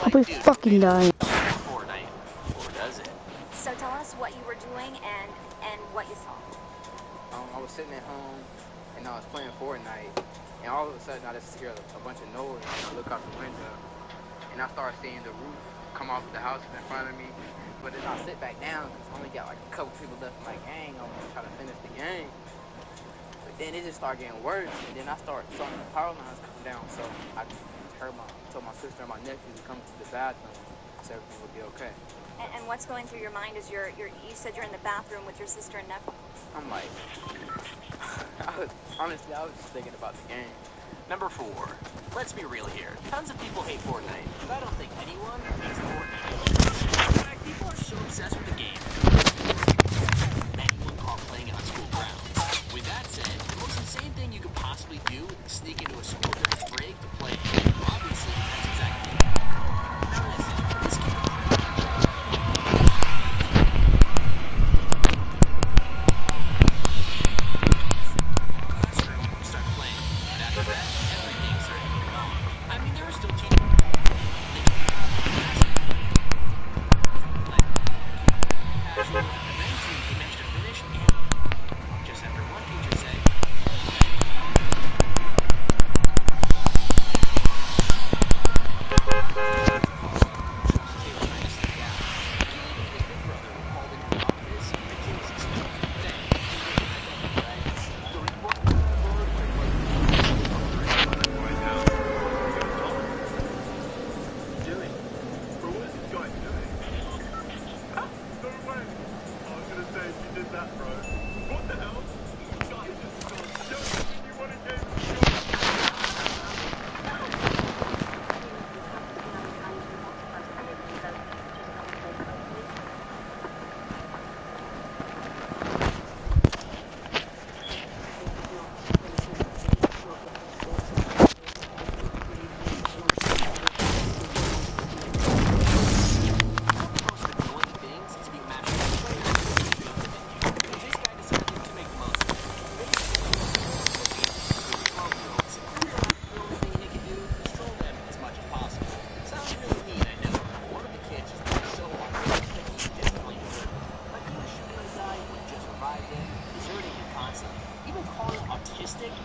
I'll be fucking dying. Fortnite, or does it? So tell us what you were doing and what you saw. I was sitting at home and I was playing Fortnite, and all of a sudden I just hear a bunch of noise, and I look out the window and I start seeing the roof come off the house in front of me. But then I sit back down because I only got like a couple people left in my gang. I was trying to finish the game. But then it just started getting worse, and then I started seeing the power lines come down. So I told my sister and my nephew to come to the bathroom so everything would be okay. And what's going through your mind as you said you're in the bathroom with your sister and nephew? I'm like, honestly, I was just thinking about the game. Number 4. Let's be real here. Tons of people hate Fortnite, but I don't think anyone hates Fortnite. In fact, people are so obsessed with the game, anyone caught playing it on school grounds. With that said, the most insane thing you could possibly do is sneak into a school during break to play it. Obviously, that's exactly it. Now listen, this game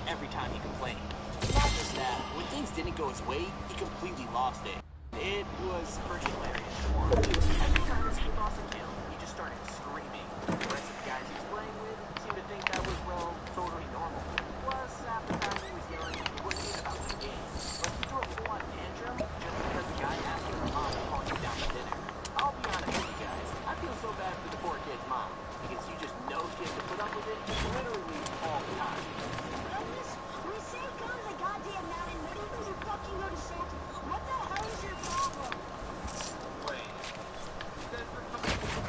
every time he complained. Not just that, when things didn't go his way, he completely lost it. It was pretty hilarious to watch. Every time his kid lost a kill, he just started screaming. The rest of the guys he was playing with seemed to think that was, well, totally normal. Plus, half the time he was yelling, it wasn't even about the game. But he threw a full-on tantrum just because the guy asked him mom to call him down to dinner. I'll be honest with you guys, I feel so bad for the poor kid's mom, because you just know she has to put up with it literally all the time. We say go to the goddamn mountain, but even you fucking go to Santa. What the hell is your problem? Wait, you guys were coming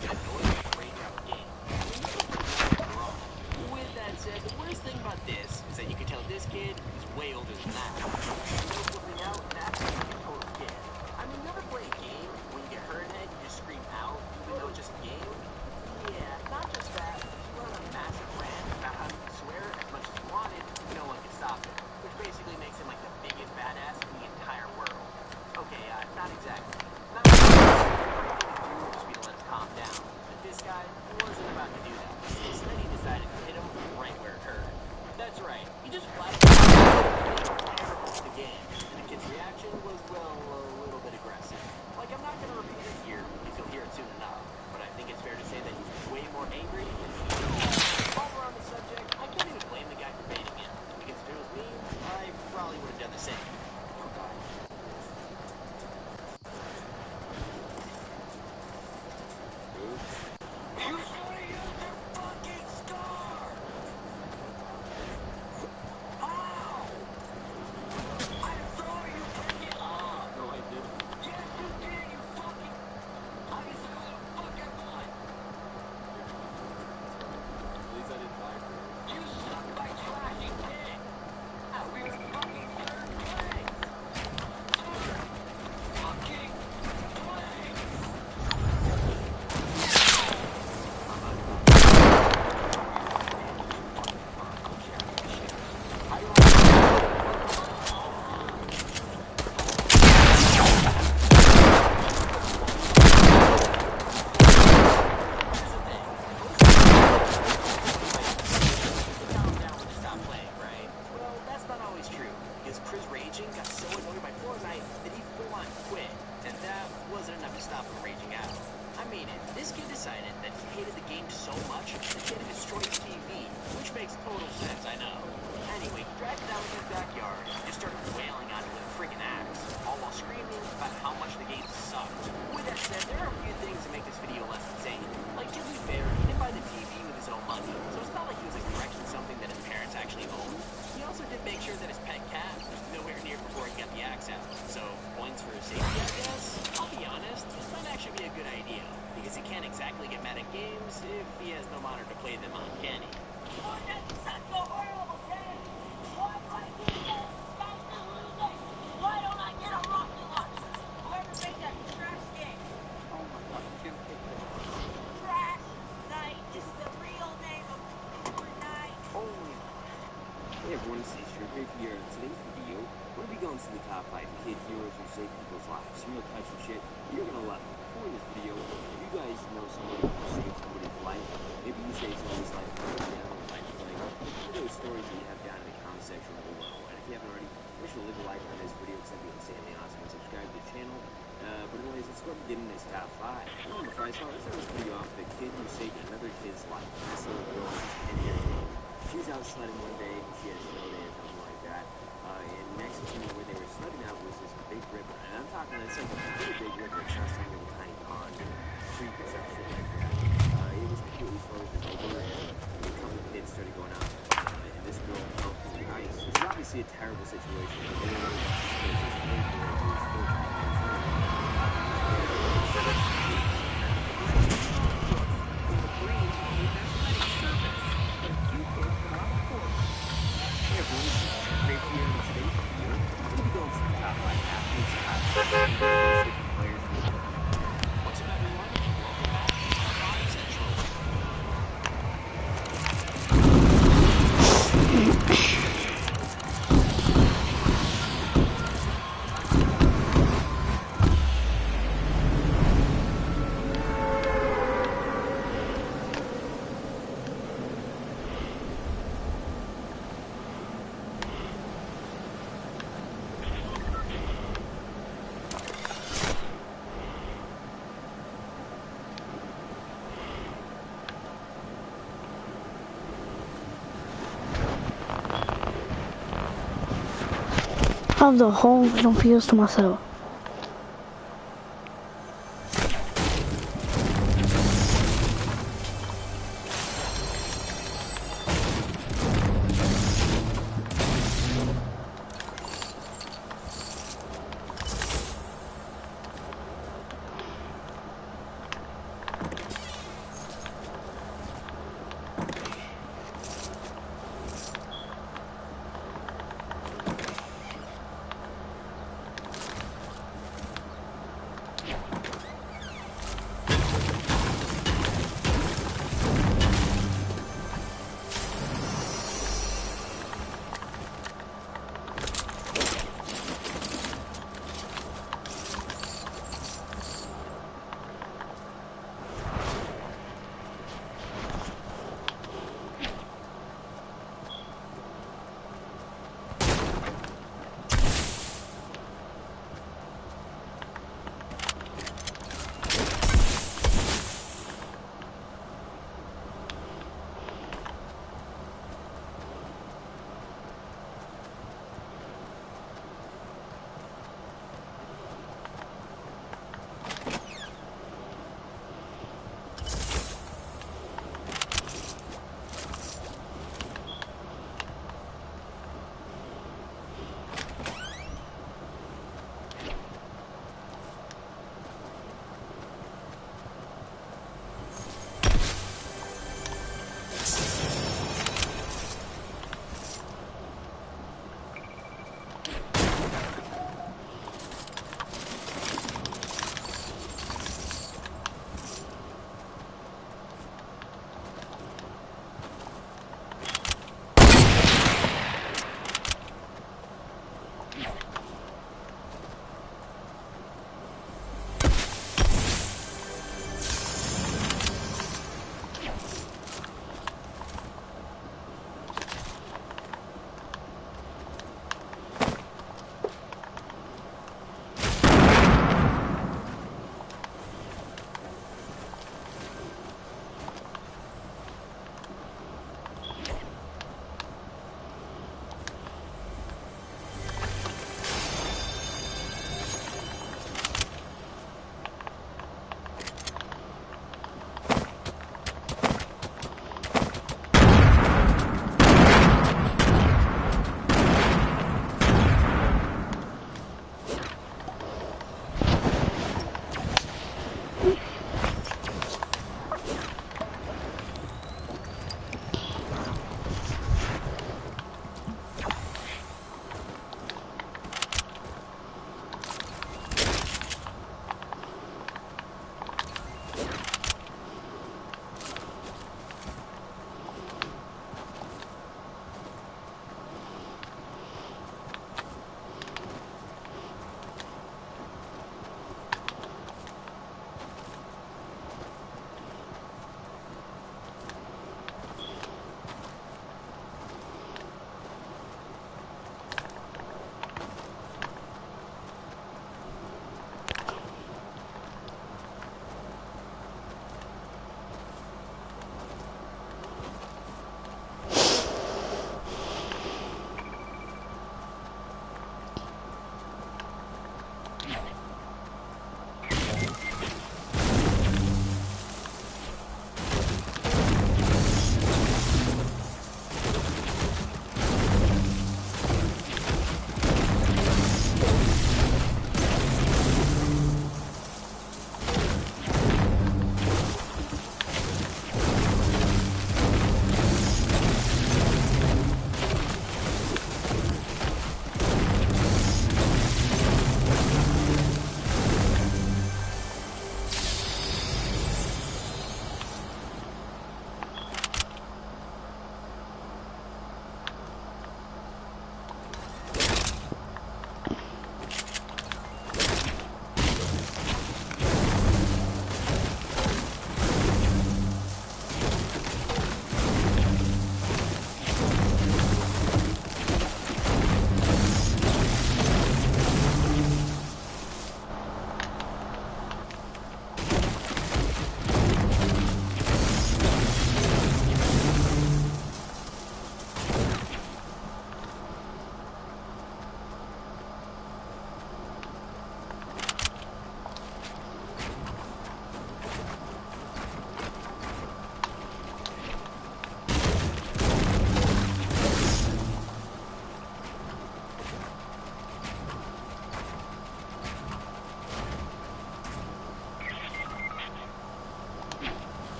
get annoyed with the rage out of the game. With that said, the worst thing about this is that you can tell this kid is way older than that. No flipping out, that's a total kid. I mean, you ever play a game when you get hurt in it, you just scream out, even though it's just a game? Yeah, not just that. You went on a massive rant about how you can swear as much as you wanted, no one can stop it. Which basically makes him like the biggest badass in the entire world. Okay, not exactly. Not exactly. Just be to let him calm down. But this guy wasn't about to do that. Instead, he decided to hit him right where it hurt. That's right. He just flashed the game. And the kid's reaction was, well, a little bit aggressive. Like, I'm not going to repeat it here because you'll hear it soon enough. But I think it's fair to say that he's way more angry than he is. While we're on the subject, I can't even blame the guy for baiting him. Because if it was me, I probably would have done the same. Of the whole little feels to myself.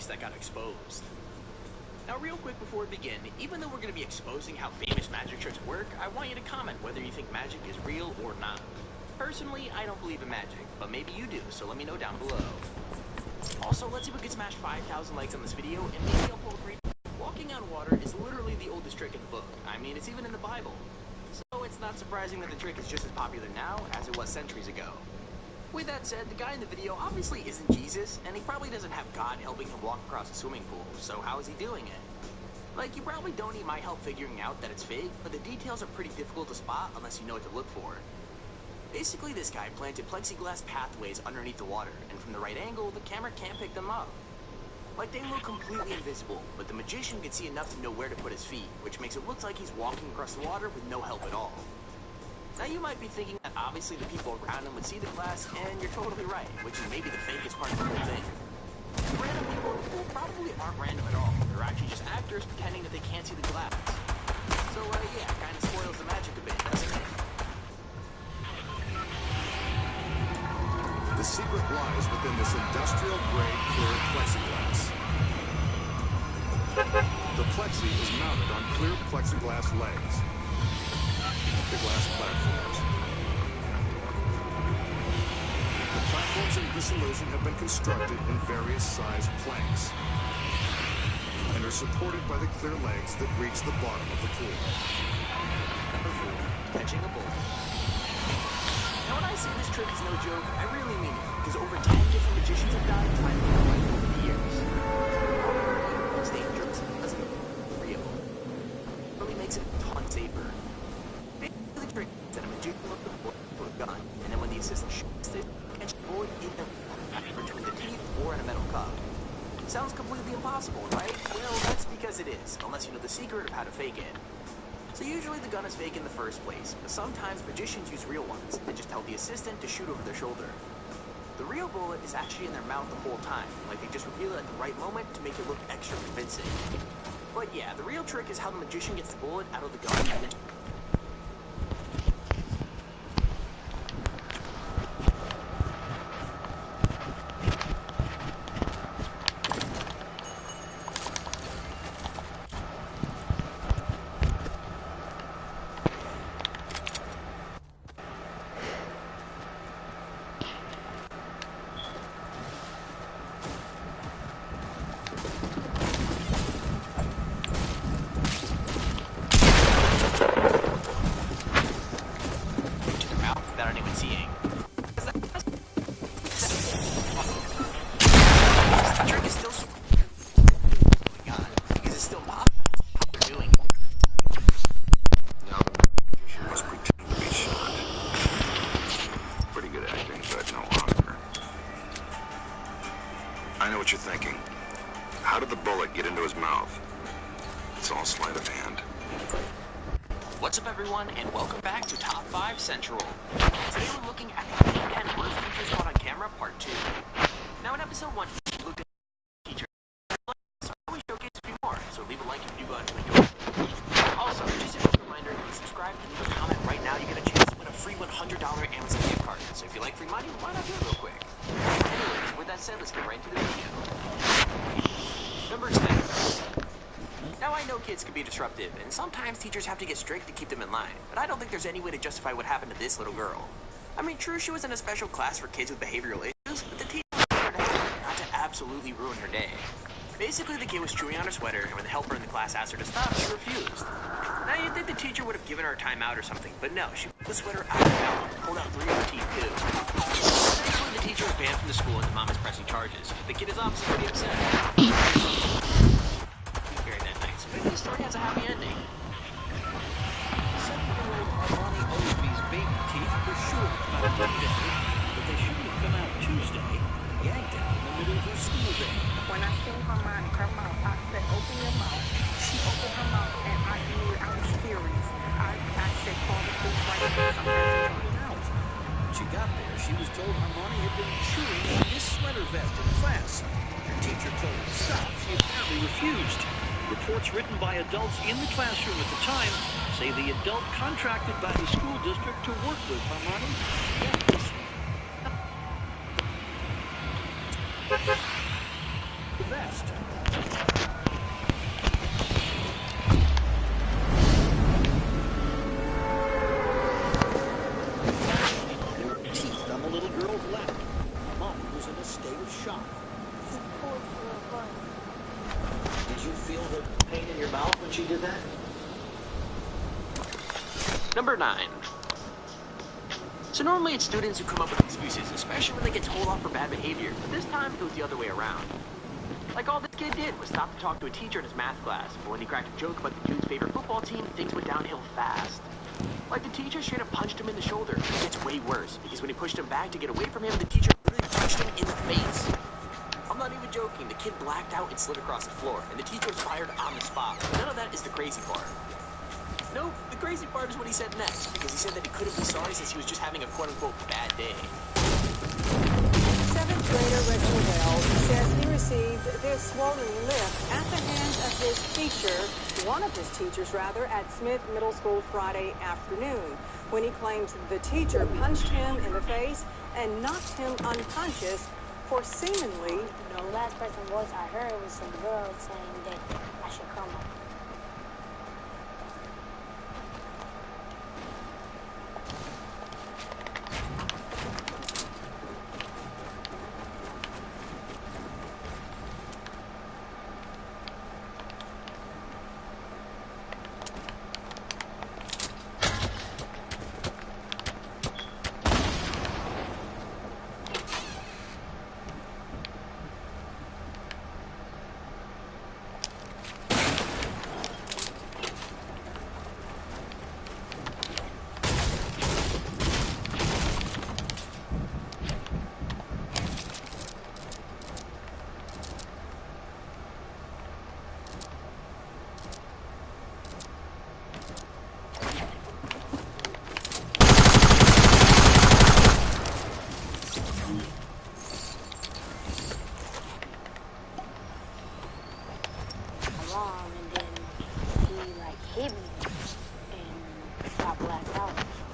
tricks that got exposed. Now real quick before we begin, even though we're going to be exposing how famous magic tricks work, I want you to comment whether you think magic is real or not. Personally, I don't believe in magic, but maybe you do, so let me know down below. Also, let's see if we can smash 5,000 likes on this video, and maybe I'll pull a great. Walking on water is literally the oldest trick in the book. I mean, it's even in the Bible. So it's not surprising that the trick is just as popular now as it was centuries ago. With that said, the guy in the video obviously isn't Jesus, and he probably doesn't have God helping him walk across a swimming pool, so how is he doing it? Like, you probably don't need my help figuring out that it's fake, but the details are pretty difficult to spot unless you know what to look for. Basically, this guy planted plexiglass pathways underneath the water, and from the right angle, the camera can't pick them up. Like, they look completely invisible, but the magician can see enough to know where to put his feet, which makes it look like he's walking across the water with no help at all. Now, you might be thinking that obviously the people around him would see the glass, and you're totally right, which is maybe the fakest part of the whole thing. The random people in the pool probably aren't random at all. They're actually just actors pretending that they can't see the glass. So, yeah, it kind of spoils the magic a bit, doesn't it? The secret lies within this industrial-grade clear plexiglass. The plexi is mounted on clear plexiglass legs. The glass platforms. The platforms in this illusion have been constructed in various size planks and are supported by the clear legs that reach the bottom of the pool. Catching a bull. Now when I say this trick is no joke, I really mean it, because over 10 different magicians have died trying to get it right over the years. It's dangerous, doesn't it? Real. It really makes it a ton safer. Basically, the trick is that a magician will look for a gun, and then when the assistant shoots it, catch the bullet in the between the teeth or in a metal cup. Sounds completely impossible, right? Well, that's because it is, unless you know the secret of how to fake it. So usually the gun is fake in the first place, but sometimes magicians use real ones and just tell the assistant to shoot over their shoulder. The real bullet is actually in their mouth the whole time, like they just reveal it at the right moment to make it look extra convincing. But yeah, the real trick is how the magician gets the bullet out of the gun and then I know what you're thinking. How did the bullet get into his mouth? It's all sleight of hand. What's up, everyone, and welcome back to Top 5 Central. Today we're looking at the 10 worst features caught on camera, Part 2. Now in Episode 1, we looked at the teacher. So we showcase a few more, so leave a like if you go into the door. Also, just a quick reminder, if you subscribe and leave a comment right now, you get a chance to win a free $100 Amazon gift card. So if you like free money, why not do it real quick? Anyways, with that said, let's get right into the video. Number 10. Now I know kids can be disruptive, and sometimes teachers have to get strict to keep them in line, but I don't think there's any way to justify what happened to this little girl. I mean, true, she was in a special class for kids with behavioral issues, but the teacher was there to help her, not to absolutely ruin her day. Basically, the kid was chewing on her sweater, and when the helper in the class asked her to stop, she refused. Now, you'd think the teacher would have given her a timeout or something, but no, she pulled the sweater out of her mouth and pulled out 3 of her teeth, too. Eventually, the teacher was banned from the school, and the mom is pressing charges. The kid is obviously pretty upset. Maybe the story has a happy ending. 7-year-old Armani Osby's baby teeth were sure to come out Monday, but they shouldn't have come out Tuesday, yanked out in the middle of her school day. When I seen Armani her mouth, I said, open your mouth. She opened her mouth, and I knew I was furious. I said, call the police right now. I'm ready to out. When she got there, she was told Armani had been chewing on his sweater vest in class. Her teacher told her to stop. She apparently refused. Reports written by adults in the classroom at the time say the adult contracted by the school district to work with Armani. The vest. Number 9. So normally it's students who come up with excuses, especially when they get told off for bad behavior, but this time it was the other way around. Like all this kid did was stop to talk to a teacher in his math class, but when he cracked a joke about the dude's favorite football team, things went downhill fast. Like the teacher straight up punched him in the shoulder. It gets way worse, because when he pushed him back to get away from him, the teacher literally punched him in the face. I'm not even joking, the kid blacked out and slid across the floor, and the teacher was fired on the spot. But none of that is the crazy part. No, the crazy part is what he said next, because he said that he couldn't be sorry since he was just having a quote-unquote bad day. 7th grader Reginald Bell says he received this swollen lip at the hands of his teacher, one of his teachers rather, at Smith Middle School Friday afternoon, when he claims the teacher punched him in the face and knocked him unconscious for seemingly... The last person voice I heard was some girl saying that I should come up.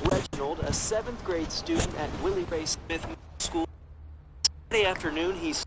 Reginald, a 7th grade student at Willie Ray Smith School, Saturday afternoon, he's...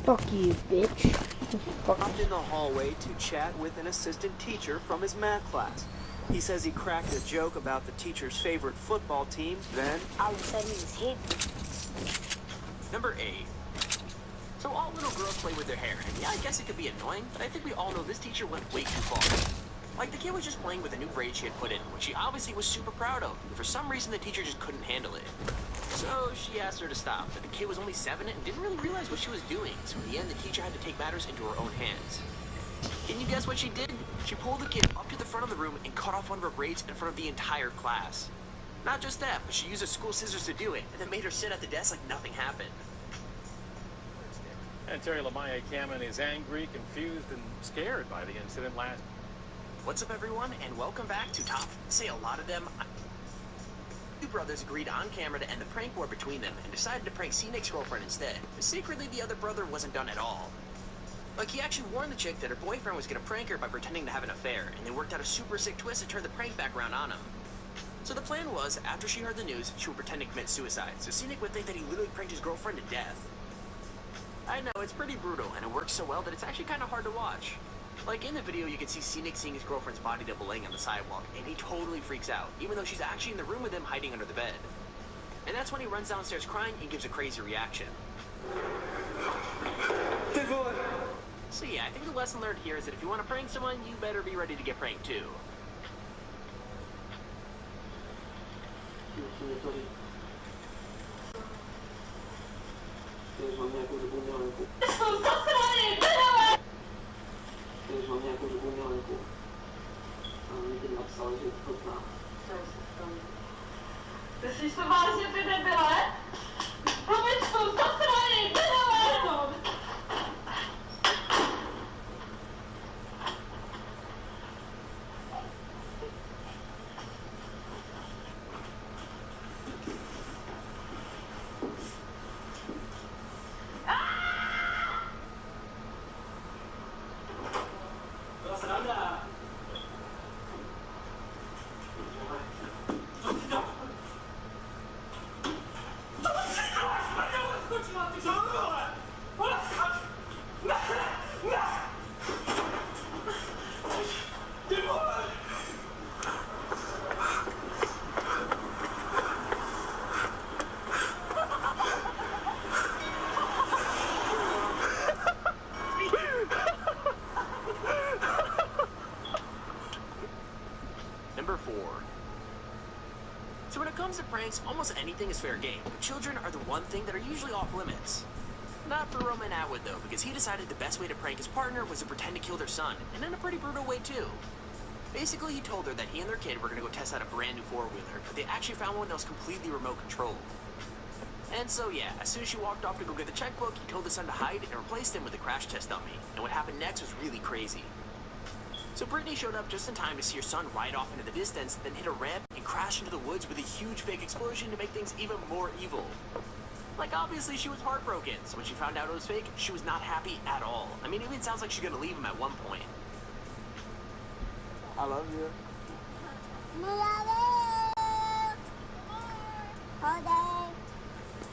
Fuck you, bitch. Hopped in the hallway to chat with an assistant teacher from his math class. He says he cracked a joke about the teacher's favorite football team, then... All of a sudden he was hit. Number 8. So all little girls play with their hair, and yeah, I guess it could be annoying, but I think we all know this teacher went way too far. Like, the kid was just playing with a new braid she had put in, which she obviously was super proud of, and for some reason the teacher just couldn't handle it. So she asked her to stop, but the kid was only 7 and didn't really realize what she was doing, so in the end the teacher had to take matters into her own hands. Can you guess what she did? She pulled the kid up to the front of the room and cut off one of her braids in front of the entire class. Not just that, but she used her school scissors to do it, and then made her sit at the desk like nothing happened. And Terry Lamaya Cameron is angry, confused, and scared by the incident last. What's up, everyone, and welcome back to Top. Say a lot of them. Two brothers agreed on camera to end the prank war between them and decided to prank C-Nick's girlfriend instead. But secretly, the other brother wasn't done at all. Like, he actually warned the chick that her boyfriend was gonna prank her by pretending to have an affair, and they worked out a super sick twist to turn the prank back around on him. So the plan was, after she heard the news, she would pretend to commit suicide, so C-Nick would think that he literally pranked his girlfriend to death. I know, it's pretty brutal, and it works so well that it's actually kind of hard to watch. Like, in the video, you can see C-Nick seeing his girlfriend's body double laying on the sidewalk, and he totally freaks out, even though she's actually in the room with him hiding under the bed. And that's when he runs downstairs crying and gives a crazy reaction. So yeah, I think the lesson learned here is that if you want to prank someone, you better be ready to get pranked too. Jsi to vážně ty debile? Promičku, zasraný, debile! Number 4. So when it comes to pranks, almost anything is fair game, but children are the one thing that are usually off limits. Not for Roman Atwood though, because he decided the best way to prank his partner was to pretend to kill their son, and in a pretty brutal way too. Basically, he told her that he and their kid were going to go test out a brand new four-wheeler, but they actually found one that was completely remote controlled. And so yeah, as soon as she walked off to go get the checkbook, he told the son to hide and replaced him with a crash test dummy. And what happened next was really crazy. So Brittany showed up just in time to see her son ride off into the distance, then hit a ramp and crash into the woods with a huge fake explosion to make things even more evil. Like, obviously she was heartbroken, so when she found out it was fake, she was not happy at all. I mean, it even sounds like she's gonna leave him at one point. I love you. I love you. All day.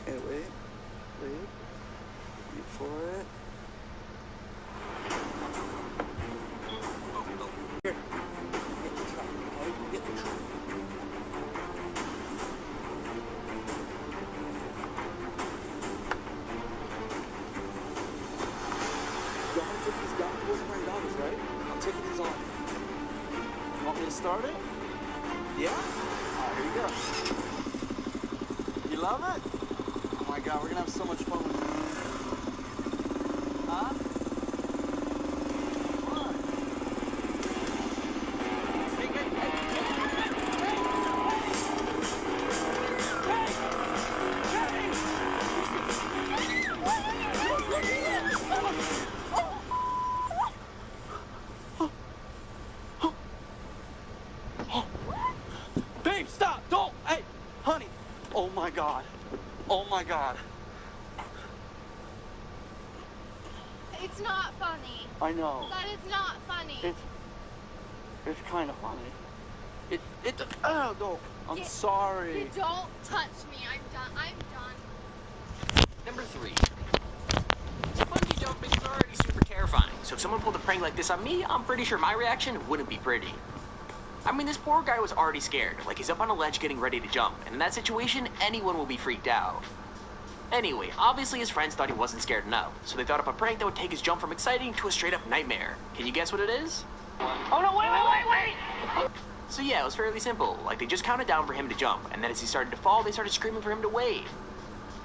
Okay, wait. Wait for it. Here. Get the truck. Y'all want to take these down? It wasn't $100, right? I'm taking these off. You want me to start it? Yeah? Alright, here you go. You love it? Oh my god, we're gonna have so much fun with this. Huh? What? Babe, stop! Don't! Hey, honey! Oh my god. Oh my god. It's not funny. I know. That is not funny. It's kind of funny. Oh, no. I'm sorry. You don't touch me. I'm done. Number 3. So bungee jumping is already super terrifying, so if someone pulled a prank like this on me, I'm pretty sure my reaction wouldn't be pretty. I mean, this poor guy was already scared, like he's up on a ledge getting ready to jump, and in that situation, anyone will be freaked out. Anyway, obviously his friends thought he wasn't scared enough, so they thought up a prank that would take his jump from exciting to a straight-up nightmare. Can you guess what it is? Oh no, wait! So yeah, it was fairly simple. Like, they just counted down for him to jump, and then as he started to fall, they started screaming for him to wait.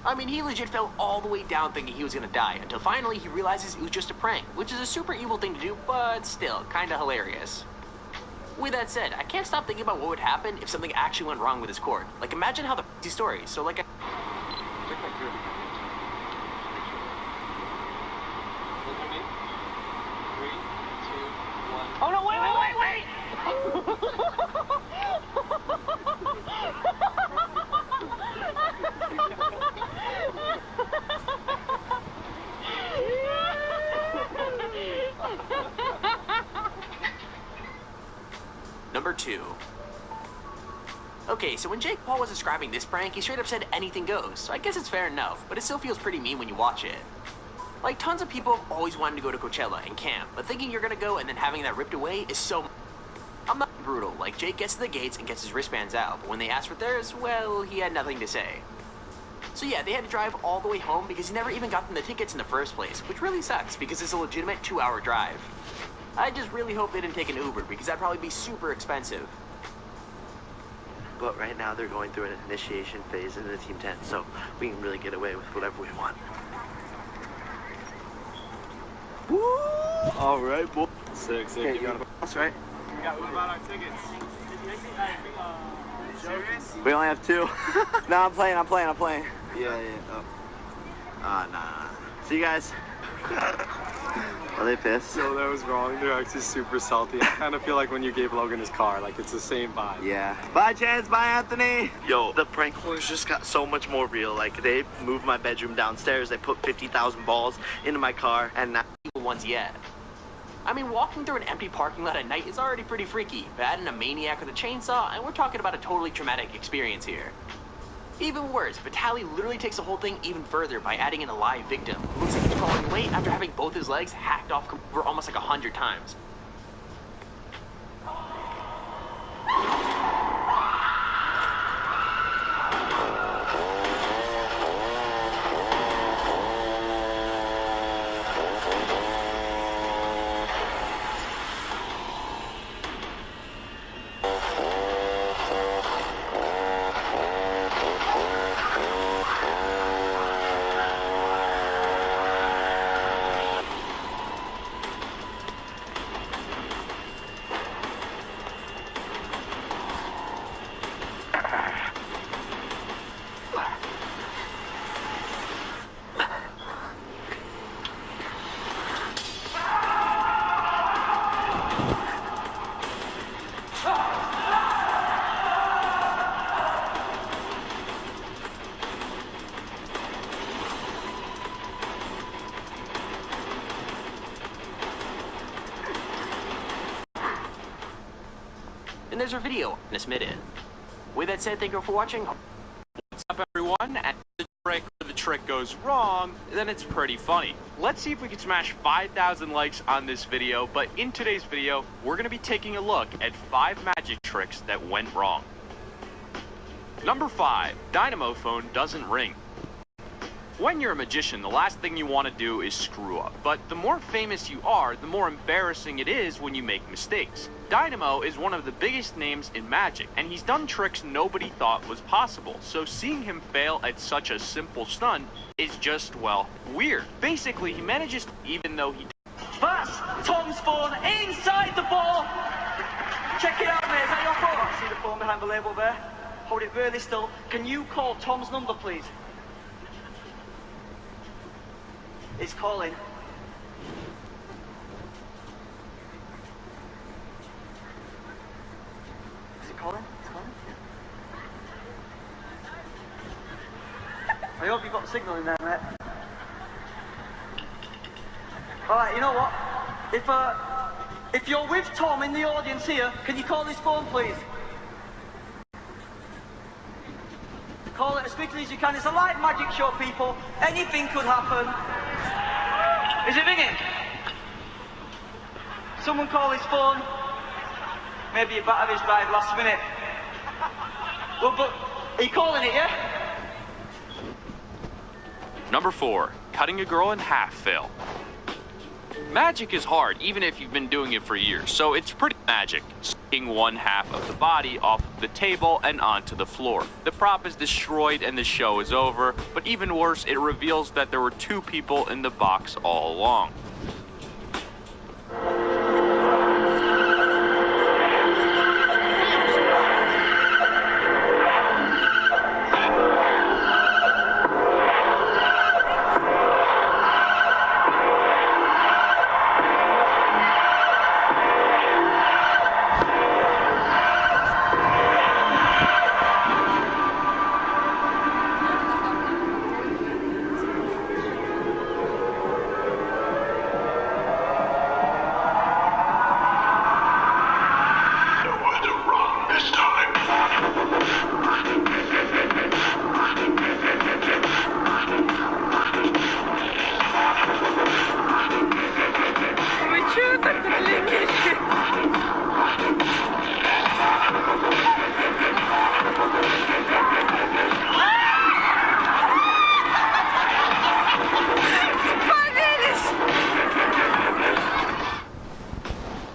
I mean, he legit fell all the way down thinking he was gonna die, until finally he realizes it was just a prank, which is a super evil thing to do, but still, kinda hilarious. With that said, I can't stop thinking about what would happen if something actually went wrong with his cord. Like, imagine how the story. So, like, oh no, wait! Number 2. Okay, so when Jake Paul was describing this prank, he straight up said anything goes, so I guess it's fair enough, but it still feels pretty mean when you watch it. Like, tons of people have always wanted to go to Coachella and camp, but thinking you're gonna go and then having that ripped away is so... I'm not brutal. Like, Jake gets to the gates and gets his wristbands out, but when they asked for theirs, well, he had nothing to say. So yeah, they had to drive all the way home because he never even got them the tickets in the first place, which really sucks because it's a legitimate 2-hour drive. I just really hope they didn't take an Uber because that'd probably be super expensive. But right now they're going through an initiation phase into the team tent, so we can really get away with whatever we want. Woo! All right, boy. Sick. Okay, you got a boss, right? What about our tickets? Serious? We only have 2. No, I'm playing. Yeah. Oh. Nah. See you guys. Are they pissed? No, that was wrong. They're actually super salty. I kind of feel like when you gave Logan his car, like it's the same vibe. Yeah. Bye, Chance. Bye, Anthony. Yo, the prank calls just got so much more real. Like, they moved my bedroom downstairs. They put 50,000 balls into my car, and now... Ones yet. I mean, walking through an empty parking lot at night is already pretty freaky, but adding a maniac with a chainsaw, and we're talking about a totally traumatic experience here. Even worse, Vitaly literally takes the whole thing even further by adding in a live victim, who looks like he's crawling away after having both his legs hacked off for almost like 100 times. and there's our video in this mid-end. With that said, thank you for watching. What's up, everyone? And the trick goes wrong, then it's pretty funny. Let's see if we can smash 5,000 likes on this video, but in today's video, we're going to be taking a look at 5 magic tricks that went wrong. Number 5, dynamo phone doesn't ring. When you're a magician, the last thing you want to do is screw up. But the more famous you are, the more embarrassing it is when you make mistakes. Dynamo is one of the biggest names in magic, and he's done tricks nobody thought was possible. So seeing him fail at such a simple stunt is just, well, weird. Basically, he manages, even though he... First, Tom's phone inside the ball. Check it out, mate. Is that your phone? See the phone behind the label there? Hold it really still. Can you call Tom's number, please? It's calling. Is it calling? It's calling? I hope you got the signal in there, mate. Alright, you know what? If you're with Tom in the audience here, can you call his phone, please? Call it as quickly as you can. It's a live magic show, people. Anything could happen. Is it ringing? Someone call his phone. Maybe your battery's died last minute. Well, but are you calling it, yeah? Number 4, cutting a girl in half fail. Magic is hard, even if you've been doing it for years, so it's pretty magic, sucking one half of the body off the table and onto the floor. The prop is destroyed and the show is over, but even worse, it reveals that there were 2 people in the box all along.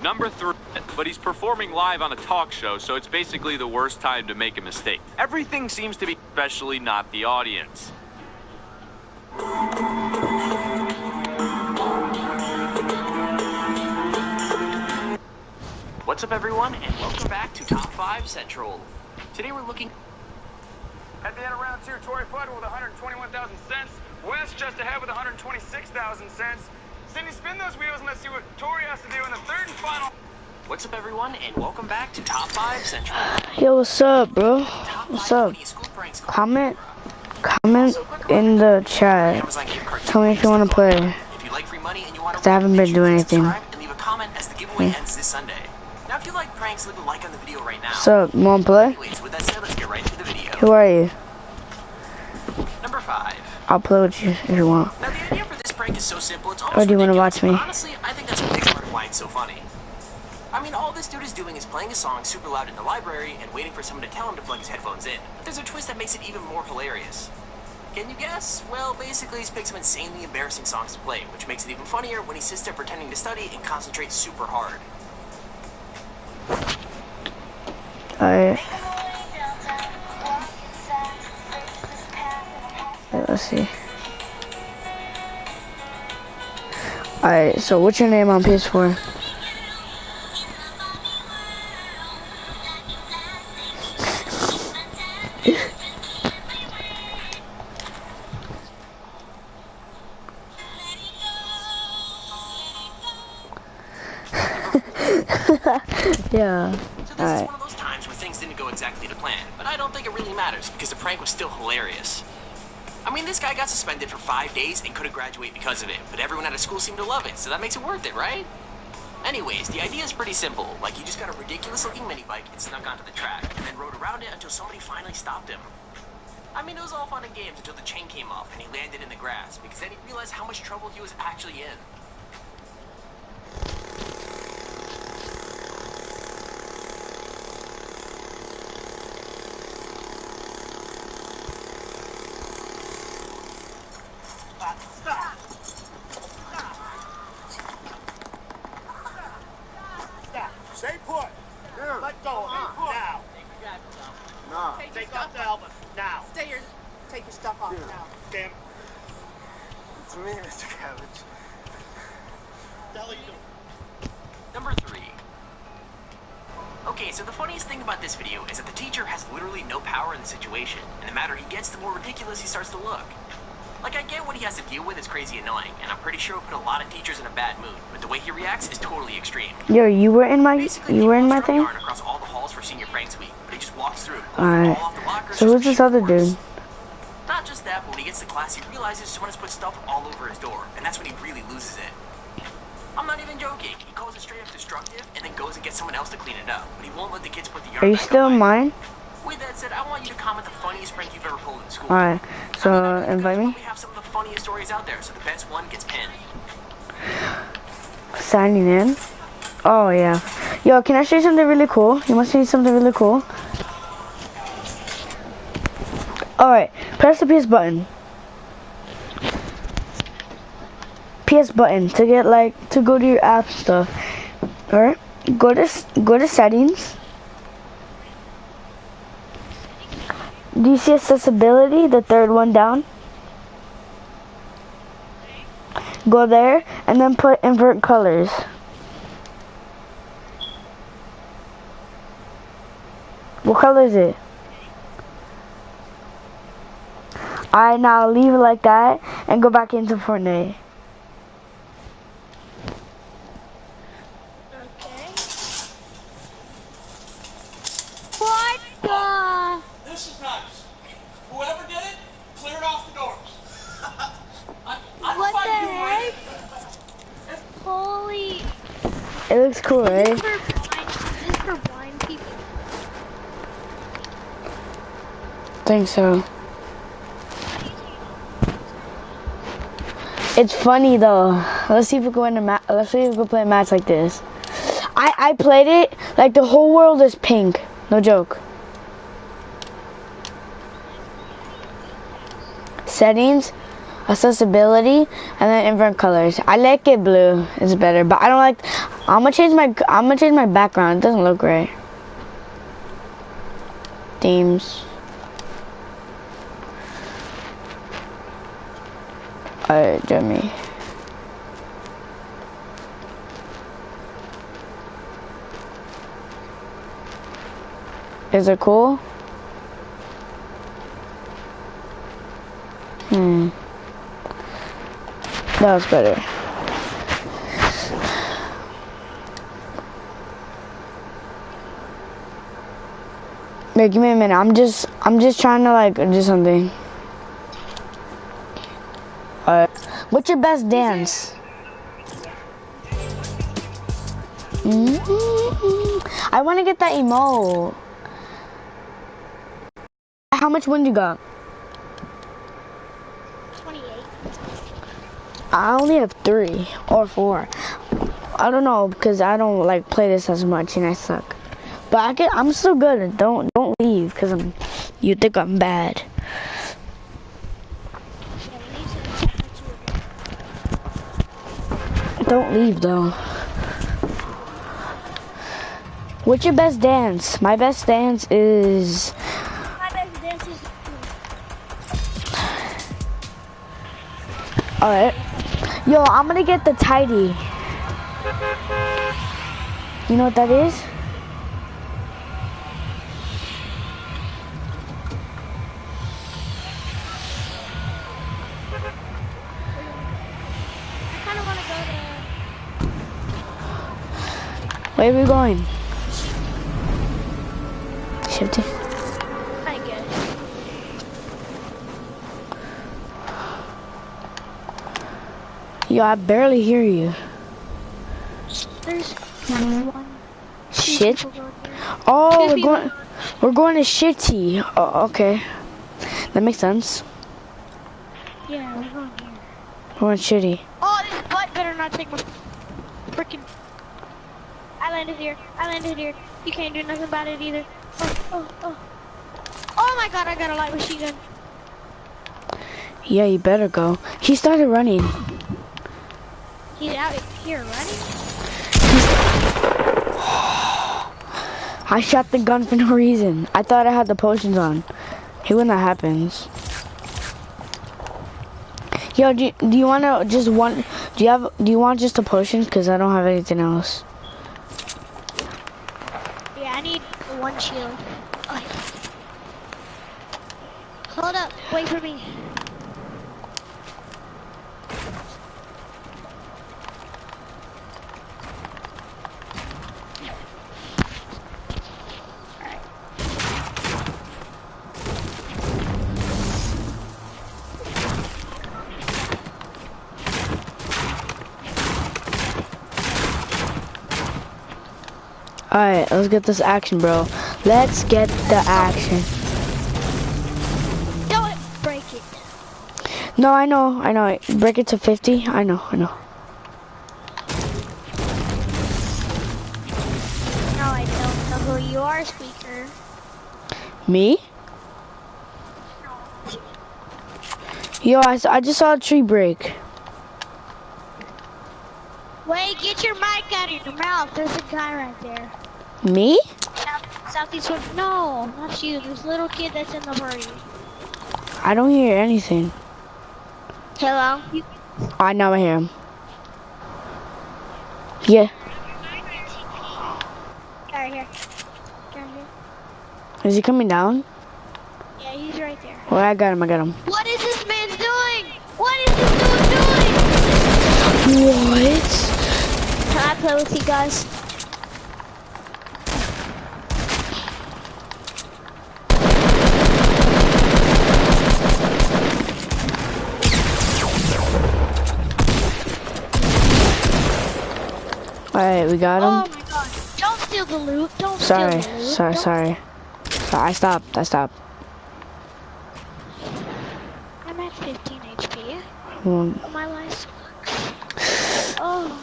Number 3, but he's performing live on a talk show, so it's basically the worst time to make a mistake. Everything seems to be, especially not the audience. What's up, everyone, and welcome back to Top 5 Central. Today we're looking at the end of round 2, Tori Flood with 121,000 cents. West just ahead with 126,000 cents. Cindy, spin those wheels and let's see what Tori has to do in the third and final. What's up, everyone, and welcome back to Top 5 Central. Yo, what's up, bro? What's up? Comment in the chat. Tell me if you want to play. If you like free money and you want I haven't been doing anything. and leave a comment as the giveaway ends this Sunday. Now, if you like pranks, leave a like on the video right now. What's up? You want to play? Anyways, with that said, let's get right into the video. Who are you? Number 5. I'll play with you if you want. Now, the idea for this prank is so simple, it's almost Or do you want to watch me? honestly, I think that's a big part of why it's so funny. I mean, all this dude is doing is playing a song super loud in the library and waiting for someone to tell him to plug his headphones in. There's a twist that makes it even more hilarious. Can you guess? Well, basically he's picked some insanely embarrassing songs to play, which makes it even funnier when he sits there pretending to study and concentrates super hard. Alright. Let's see. Alright, so what's your name on PS4? Yeah. So this is one of those times where things didn't go exactly to plan, but I don't think it really matters because the prank was still hilarious. I mean, this guy got suspended for 5 days and couldn't graduate because of it, but everyone at his school seemed to love it, so that makes it worth it, right? Anyways, the idea is pretty simple. Like, he just got a ridiculous-looking mini bike and snuck onto the track, and then rode around it until somebody finally stopped him. I mean, it was all fun and games until the chain came off and he landed in the grass, because then he realized how much trouble he was actually in. Stay put. Let go. Now. No. Take off the helmet. Now. Take your stuff off now. Damn. It's me, Mr. Cabbage. What the hell are you doing? Number 3. Okay, so the funniest thing about this video is that the teacher has literally no power in the situation, and the madder he gets, the more ridiculous he starts to look. Like, I get what he has to deal with is crazy annoying, and I'm pretty sure it put a lot of teachers in a bad mood, but the way he reacts is totally extreme. Yo, you were in my thing? Across all the halls for senior pranks week, but he just walks through. Alright. So who's this other dude? Not just that, but when he gets to class, he realizes someone has put stuff all over his door, and that's when he really loses it. I'm not even joking. He calls it straight up destructive, and then goes and gets someone else to clean it up, but he won't let the kids put the yard Are you back still up. in mine? With that said, I want you to comment the funniest prank you've ever pulled in school. Alright, so invite me. We have some of the funniest stories out there, so the best one gets pinned. Signing in? Oh yeah. Yo, can I show you something really cool? You want to see something really cool? Alright, press the PS button. PS button to get to go to your app stuff. Alright, go to settings. Do you see accessibility, the third one down? Go there and then put invert colors. What color is it? Alright, now leave it like that and go back into Fortnite. What the? This is nice. Whoever did it, cleared off the doors. What the heck? Holy. It looks cool, right? Is this for blind people? Think so. It's funny though. Let's see if we go into let's see if we can play a match like this. I played it like the whole world is pink. No joke. Settings, accessibility, and then invert colors. I like it blue. It's better, but I don't like. I'm gonna change my background. It doesn't look right. Themes. Alright, Jimmy. Is it cool? That was better. Wait, give me a minute. I'm just trying to do something. Alright. What's your best dance? I want to get that emote. How much wind you got? 28. I only have 3 or 4. I don't know because I don't play this as much and I suck. But I'm still good. Don't leave because you think I'm bad. Don't leave though. What's your best dance? My best dance is. My best dance is. Alright. Yo, I'm gonna get the tidy. You know what that is? I kind of want to go Where are we going? Shifty. I guess. Yo, I barely hear you. There's one. Shit. People going here. Oh, Two we're going to Shitty. Oh, okay. That makes sense. Yeah, we're going here. We're going Shitty. Oh, this butt better not take my freaking. I landed here. I landed here. You can't do nothing about it either. Oh. Oh my god, I got a light machine gun. Yeah, you better go. He started running. He's out here running? I shot the gun for no reason. I thought I had the potions on. Hey, when that happens. Yo, do you want to just one? Do you want just the potions? Cause I don't have anything else. Yeah, I need one shield. Oh. Hold up, wait for me. Alright, let's get this action, bro. Let's get the action. Don't break it. No, I know. Break it to 50. I know. No, I don't know who you are, speaker. Me? Yo, I just saw a tree break. Wait, get your mic out of your mouth. There's a guy right there. Me? Southeast one. No, not you. This little kid that's in the party. I don't hear anything. Hello? I know I hear him. Yeah. Right here. Is he coming down? Yeah, he's right there. Well, I got him. What is this man doing? What is this dude doing? What? Can I play with you guys? Alright, we got him. Oh my god. Don't steal the loot. Don't steal the loot. Sorry. I stopped. I'm at 15 HP. My life sucks. Oh,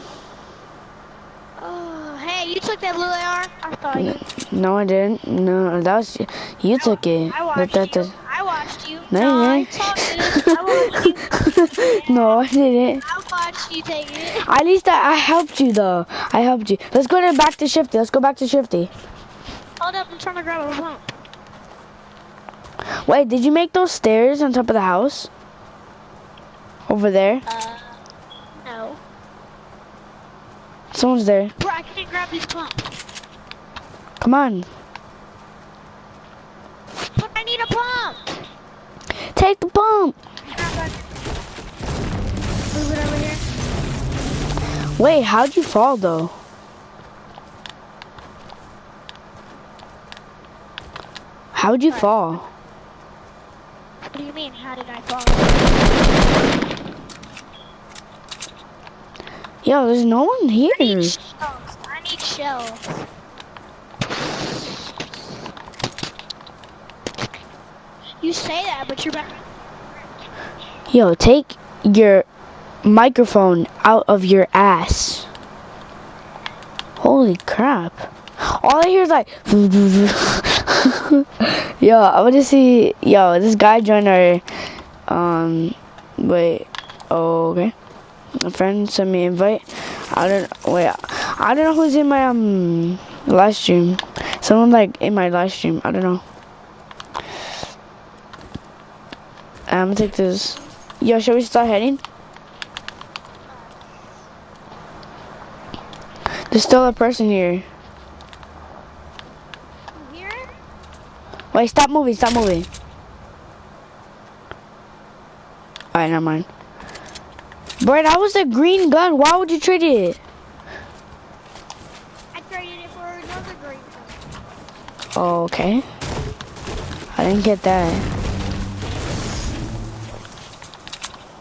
hey, you took that blue AR? I thought you. No, I didn't. No, that was you took it. I watched you. I watched you. No, I watched you. No, I didn't. I watched you take it. At least I helped you though. I helped you. Let's go back to Shifty. Hold up, I'm trying to grab a pump. Wait, did you make those stairs on top of the house? Over there? No. Someone's there. Bro, I can't grab this pump. Come on. But I need a pump. Take the pump. Move it over here. Wait, how'd you fall though? How'd you fall? What do you mean, how did I fall? Yo, there's no one here. I need shells. You say that, but you're back. Yo, take your microphone out of your ass. Holy crap. All I hear is like yo, I want to see this guy joined our wait, oh, okay. A friend sent me an invite. I don't know who's in my live stream. Someone like in my live stream. I don't know. I'm gonna take this. Yo, should we start heading? There's still a person here. You hear it? Wait, stop moving. Alright, never mind. Bro, that was a green gun. Why would you trade it? I traded it for another green gun. Oh, okay. I didn't get that.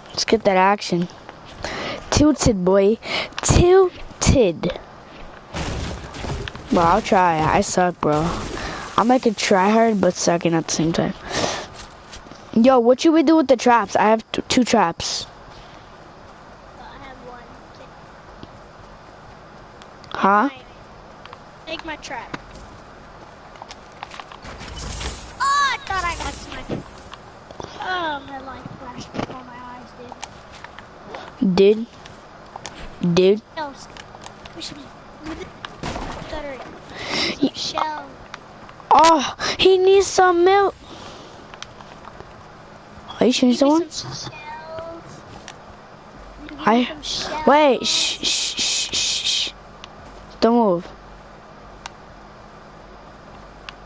Let's get that action. Tilted, boy. Tilted. Bro, I'll try. I suck, bro. I'm like a try hard, but sucking at the same time. Yo, what should we do with the traps? I have two traps. I have one. Huh? Take my trap. Oh, I thought I got sniped. Oh, my light flashed before my eyes did. Dude? No, we should be stuttering. Shell. Oh, he needs some milk. Are you shooting someone? Wait, shh. Don't move.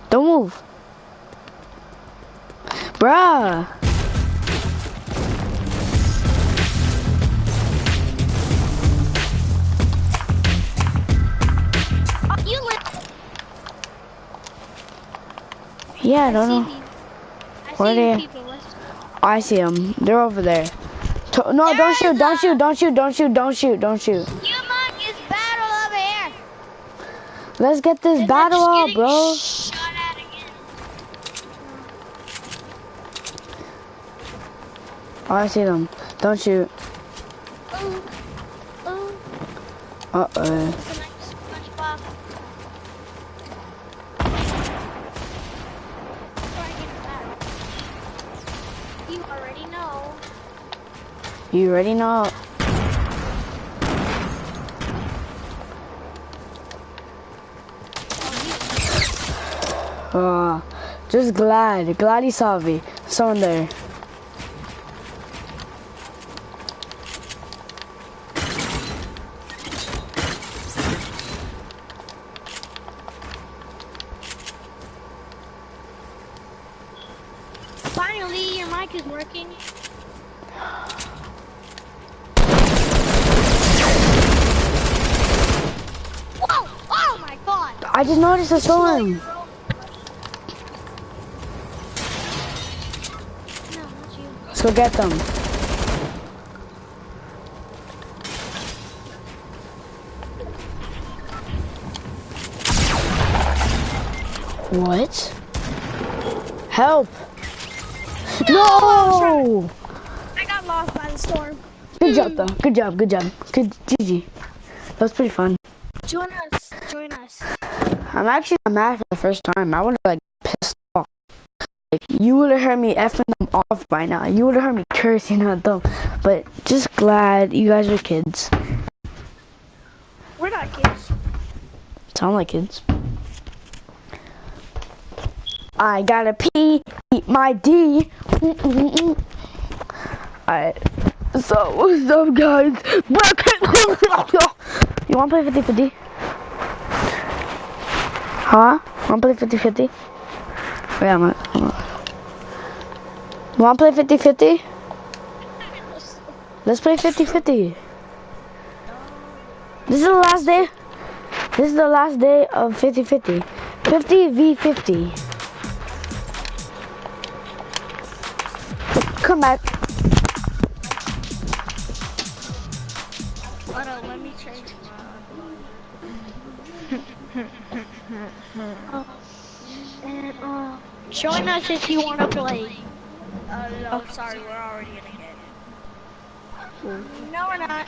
Don't move. Bruh. Yeah, I don't know. Where are they? Oh, I see them. They're over there. No, don't shoot. You Humongous battle over here. Let's get this battle up, bro. Shot at again. Oh, I see them. Don't shoot. Uh-oh. You already know. Just glad he saw me. Someone there. Finally, your mic is working. Whoa! Oh my god! I just noticed a storm. Let's go get them. What? Help! No! I got lost by the storm. Good job, though. Good job. Good GG. That was pretty fun. Join us. I'm actually not mad for the first time. I would have like pissed off. Like, you would have heard me effing them off by now. You would have heard me cursing at them. But just glad you guys are kids. We're not kids. Sound like kids. I gotta pee, eat my D. Alright. So, what's up, guys? You wanna play 50-50? Huh? Wanna play 50-50? Wait, I'm gonna... You wanna play 50-50? Let's play 50-50. This is the last day. This is the last day of 50-50. 50v50. Come back. Hold on, let me change my... join us if you want to play. No, sorry, we're already in a game. No, we're not.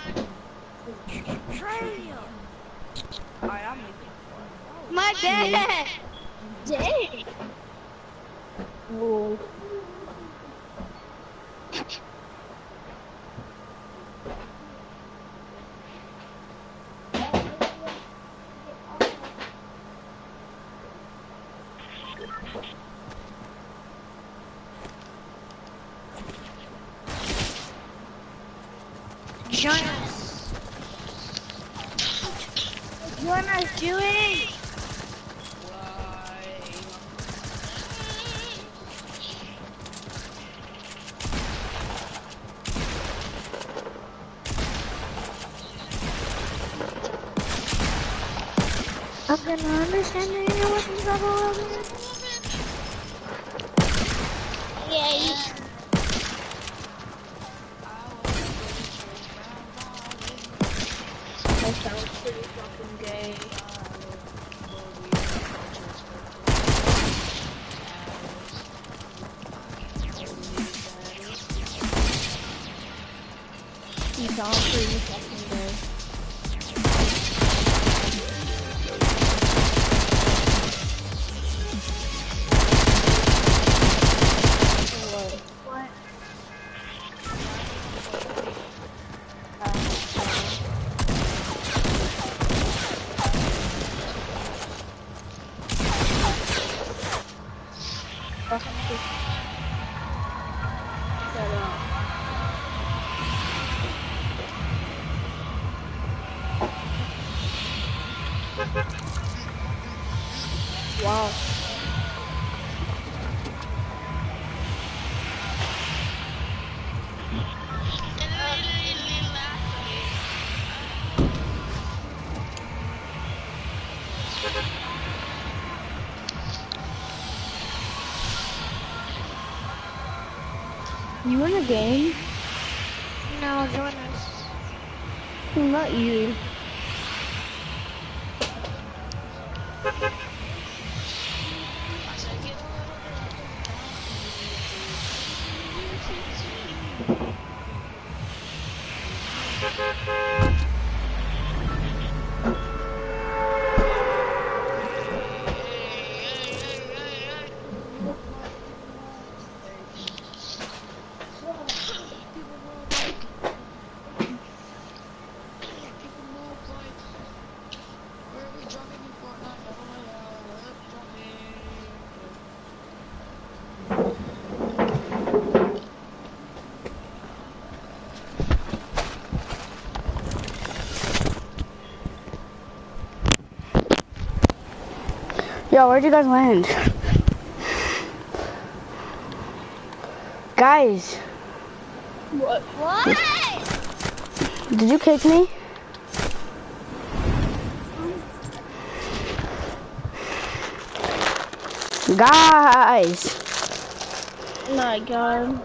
Alright, I'm moving. My bad. Dang. Whoa. Join us. Join us, Dewey. I'm gonna understand that you're working trouble over here. Yay. That sounds pretty fucking gay. gone for you fucking day. What? Wow. You in a game? No, join us. Not you. Yo, where'd you guys land? Guys. What? What? Did you kick me? Guys. My God.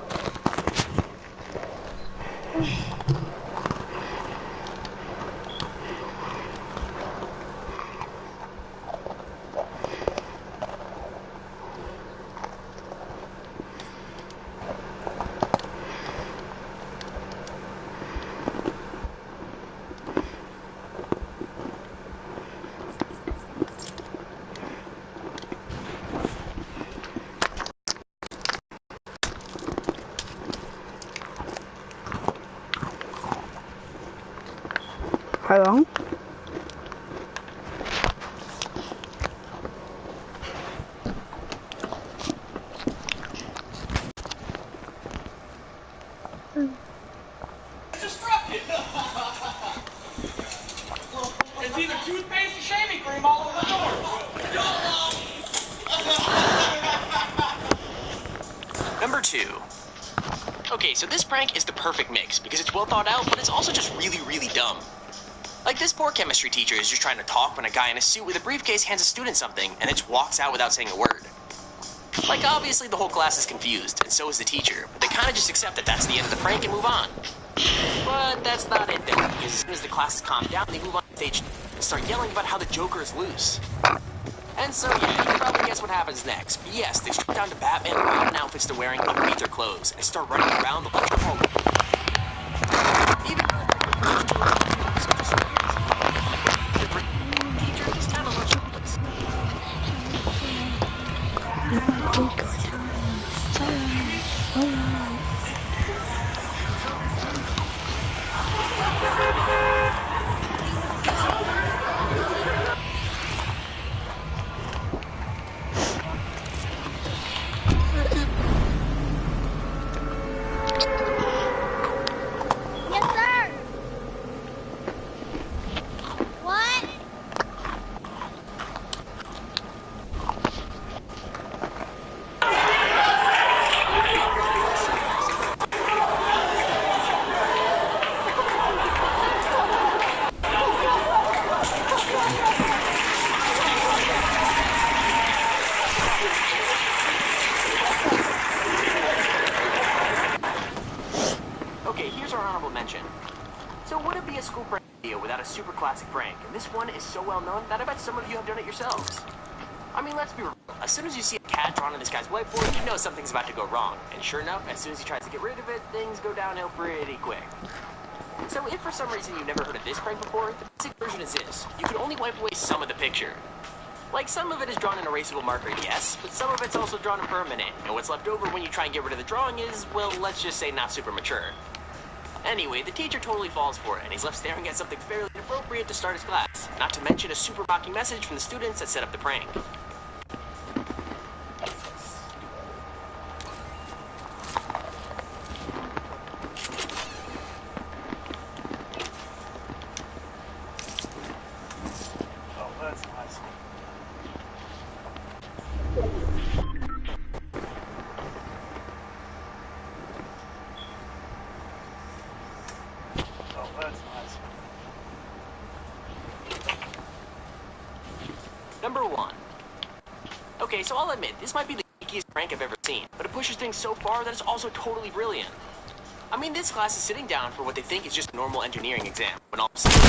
Hello? Destructive. It's either toothpaste or shaving cream all over the door. Number 2. Okay, so this prank is the perfect mix because it's well thought out, but it's also just really, really dumb. Like, this poor chemistry teacher is just trying to talk when a guy in a suit with a briefcase hands a student something and then just walks out without saying a word. Like, obviously the whole class is confused, and so is the teacher, but they kind of just accept that that's the end of the prank and move on. But that's not it though, because as soon as the class is calmed down, they move on stage and start yelling about how the Joker is loose. And so, yeah, you can probably guess what happens next. But yes, they strip down to Batman and Robin outfits they're wearing underneath their clothes and start running around the lecture hall. Even though the teacher just kind of lets you place. Yes, sir. What? Okay, here's our honorable mention. So would it be a school prank video without a super classic prank? And this one is so well known that I bet some of you have done it yourselves. I mean, let's be real. As soon as you see a cat drawn on this guy's whiteboard, you know something's about to go wrong. And sure enough, as soon as he tries to get rid of it, things go downhill pretty quick. So if for some reason you've never heard of this prank before, the basic version is this. You can only wipe away some of the picture. Like, some of it is drawn in erasable marker, yes, but some of it's also drawn in permanent, and what's left over when you try and get rid of the drawing is, well, let's just say not super mature. Anyway, the teacher totally falls for it, and he's left staring at something fairly inappropriate to start his class, not to mention a super mocking message from the students that set up the prank. Oh, that's nice. Oh, that's nice. Number 1. Okay, so I'll admit, this might be the geekiest prank I've ever seen, but it pushes things so far that it's also totally brilliant. I mean, this class is sitting down for what they think is just a normal engineering exam, when all of a sudden,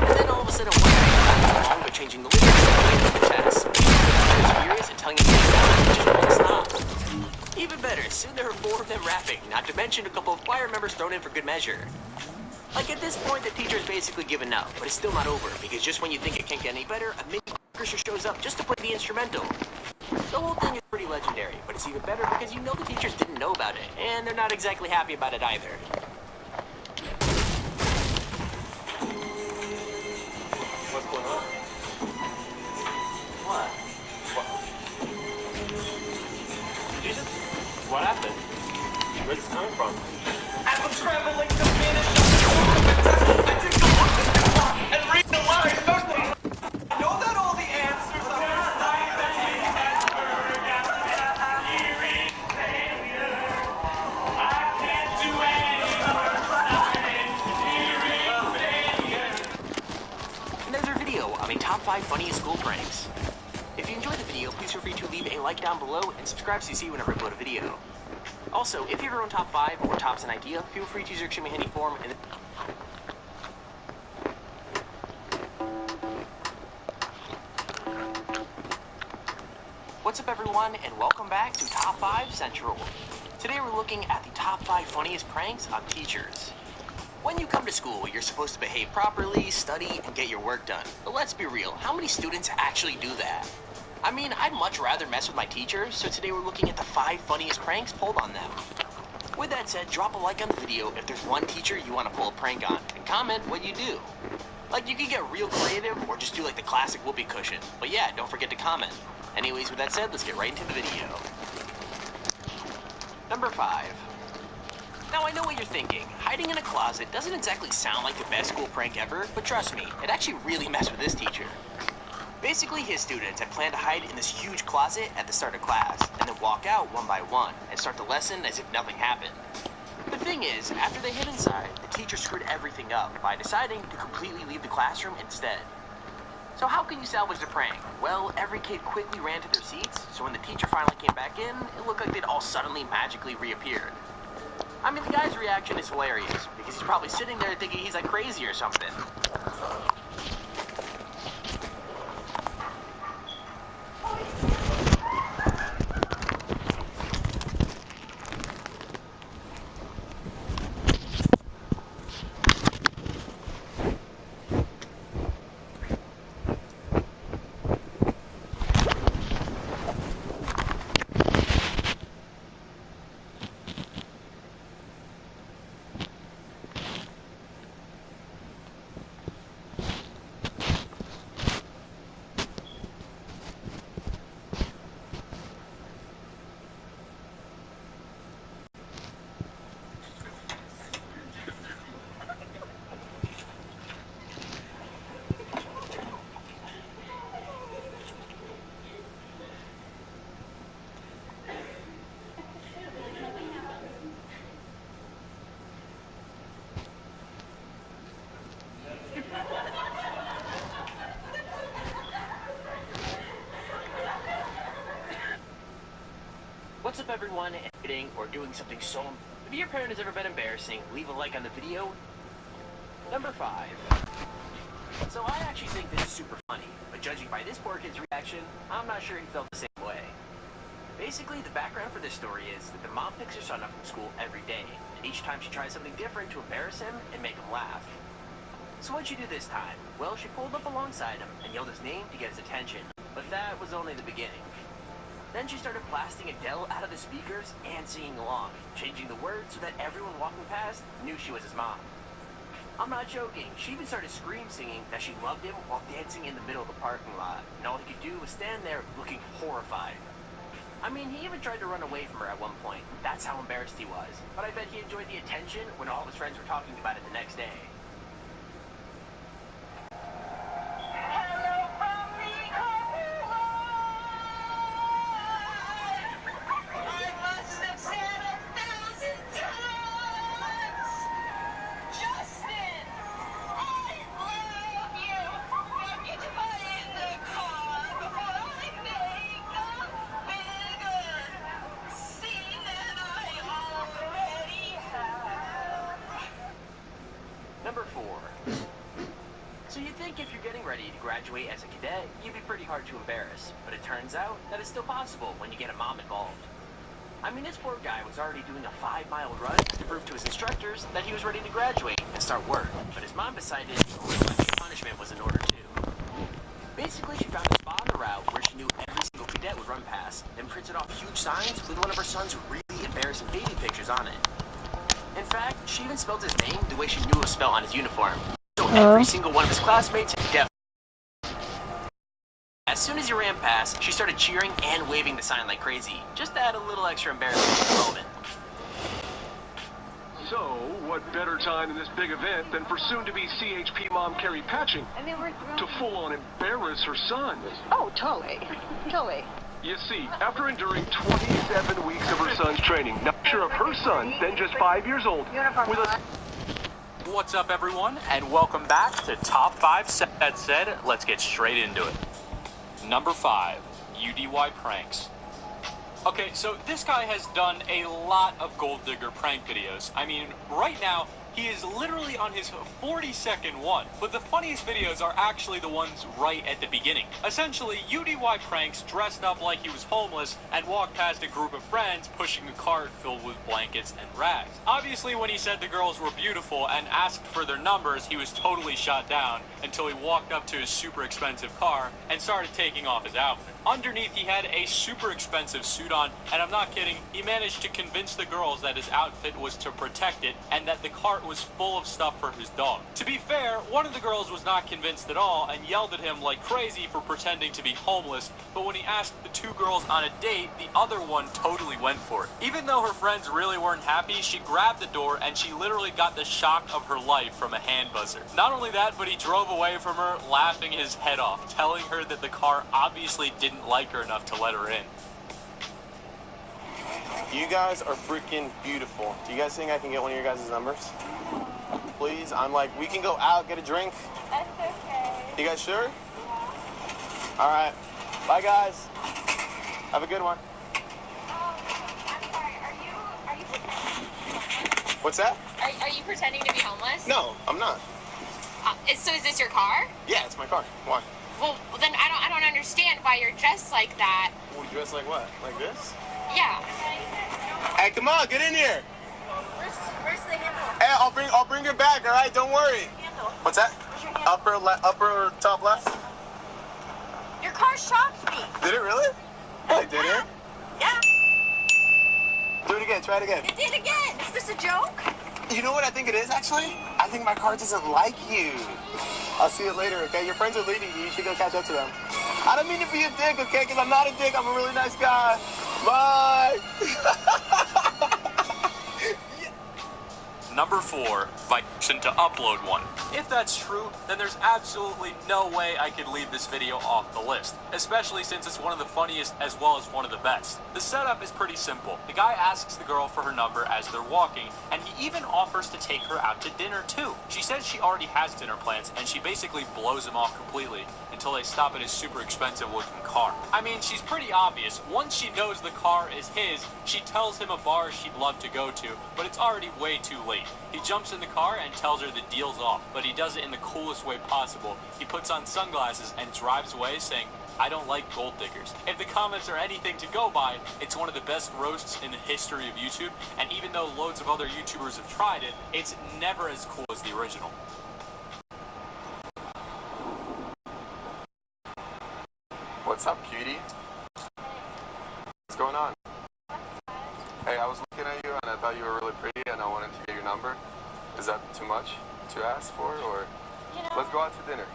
and then all of a sudden, one guy comes along by changing the lyrics of the test. He's furious and telling him to get down, and just won't stop. Even better, soon there are 4 of them rapping, not to mention a couple of choir members thrown in for good measure. Like, at this point, the teacher's basically given up, but it's still not over, because just when you think it can't get any better, a mini orchestra shows up just to play the instrumental. The whole thing is pretty legendary, but it's even better because you know the teachers didn't know about it, and they're not exactly happy about it either. What's going on? What? Jesus? What happened? Where's this coming from? As I'm scrambling to finish up the I take the look at the clock and read the lines. I know that all the answers are night that we had hearing failure. I can't do anything. And there's our video on my top 5 funniest school pranks. If you enjoyed the video, please feel free to leave a like down below and subscribe so you see whenever I upload a video. Also, if you have your own top 5 or tops an idea, feel free to use your extremely handy form in the... What's up everyone, and welcome back to Top 5 Central. Today we're looking at the top 5 funniest pranks on teachers. When you come to school, you're supposed to behave properly, study, and get your work done. But let's be real, how many students actually do that? I mean, I'd much rather mess with my teachers, so today we're looking at the 5 funniest pranks pulled on them. With that said, drop a like on the video if there's one teacher you want to pull a prank on, and comment what you do. Like, you can get real creative, or just do like the classic whoopee cushion. But yeah, don't forget to comment. Anyways, with that said, let's get right into the video. Number 5. Now, I know what you're thinking. Hiding in a closet doesn't exactly sound like the best school prank ever, but trust me, it actually really messed with this teacher. Basically, his students had planned to hide in this huge closet at the start of class, and then walk out one by one, and start the lesson as if nothing happened. The thing is, after they hid inside, the teacher screwed everything up by deciding to completely leave the classroom instead. So how can you salvage the prank? Well, every kid quickly ran to their seats, so when the teacher finally came back in, it looked like they'd all suddenly magically reappeared. I mean, the guy's reaction is hilarious, because he's probably sitting there thinking he's like crazy or something. What's up everyone, editing or doing something so... If your parent has ever been embarrassing, leave a like on the video. Number 5. So I actually think this is super funny, but judging by this poor kid's reaction, I'm not sure he felt the same way. Basically, the background for this story is that the mom picks her son up from school every day, and each time she tries something different to embarrass him and make him laugh. So what'd she do this time? Well, she pulled up alongside him and yelled his name to get his attention, but that was only the beginning. Then she started blasting Adele out of the speakers and singing along, changing the words so that everyone walking past knew she was his mom. I'm not joking, she even started singing that she loved him while dancing in the middle of the parking lot, and all he could do was stand there looking horrified. I mean, he even tried to run away from her at one point. That's how embarrassed he was. But I bet he enjoyed the attention when all his friends were talking about it the next day. Number 4. So you think if you're getting ready to graduate as a cadet, you'd be pretty hard to embarrass. But it turns out that it's still possible when you get a mom involved. I mean, this poor guy was already doing a 5-mile run to prove to his instructors that he was ready to graduate and start work. But his mom decided punishment was in order too. Basically, she found a spot on the route where she knew every single cadet would run past, then printed off huge signs with one of her son's really embarrassing baby pictures on it. In fact, she even spelled his name the way she knew it was spelled on his uniform. So every single one of his classmates definitely. As soon as he ran past, she started cheering and waving the sign like crazy, just to add a little extra embarrassment to the moment. So, what better time in this big event than for soon-to-be CHP mom Carrie Patching to full-on embarrass her son? Oh, totally. Totally. You see, after enduring 27 weeks of her son's training, now sure of her son, then just 5 years old, with a... What's up, everyone, and welcome back to Top 5 That Said. Let's get straight into it. Number 5, UDY pranks. Okay, so this guy has done a lot of gold digger prank videos. I mean, right now, he is literally on his 42nd one, but the funniest videos are actually the ones right at the beginning. Essentially, UDY pranks dressed up like he was homeless and walked past a group of friends pushing a cart filled with blankets and rags. Obviously, when he said the girls were beautiful and asked for their numbers, he was totally shot down until he walked up to his super expensive car and started taking off his outfit. Underneath, he had a super expensive suit on, and I'm not kidding, he managed to convince the girls that his outfit was to protect it and that the cart was full of stuff for his dog. To be fair, one of the girls was not convinced at all and yelled at him like crazy for pretending to be homeless, but when he asked the 2 girls on a date, the other one totally went for it. Even though her friends really weren't happy, she grabbed the door and she literally got the shock of her life from a hand buzzer. Not only that, but he drove away from her, laughing his head off, telling her that the car obviously didn't like her enough to let her in. You guys are freaking beautiful. Do you guys think I can get one of your guys' numbers? Please? I'm like, we can go out, get a drink. That's okay. You guys sure? All right. Bye, guys. Have a good one. I'm sorry, are you pretending to be homeless? What's that? Are you pretending to be homeless? No, I'm not. So is this your car? Yeah, it's my car. Why? Well, then I don't understand why you're dressed like that. Well, you dress like what? Like this? Yeah. Hey, come on, get in here. Where's the handle? Hey, I'll bring it back, all right? Don't worry. Handle. What's that? Where's your handle? Upper top left? Your car shocked me. Did it really? Oh, did it? Yeah. Do it again, try it again. It did again. Is this a joke? You know what I think it is, actually? I think my car doesn't like you. I'll see you later, okay? Your friends are leaving you. You should go catch up to them. I don't mean to be a dick, okay? Because I'm not a dick. I'm a really nice guy. Bye. Number 4, Vixen to upload one. If that's true, then there's absolutely no way I could leave this video off the list, especially since it's one of the funniest as well as one of the best. The setup is pretty simple. The guy asks the girl for her number as they're walking, and he even offers to take her out to dinner too. She says she already has dinner plans, and she basically blows him off completely until they stop at his super expensive looking car. I mean, she's pretty obvious. Once she knows the car is his, she tells him a bar she'd love to go to, but it's already way too late. He jumps in the car and tells her the deal's off, but he does it in the coolest way possible. He puts on sunglasses and drives away saying, "I don't like gold diggers." If the comments are anything to go by, it's one of the best roasts in the history of YouTube, and even though loads of other YouTubers have tried it, it's never as cool as the original. What's up, cutie? What's going on? Hey, I was looking at you and I thought you were really pretty and I wanted to get your number. Is that too much to ask for, or let's go out to dinner?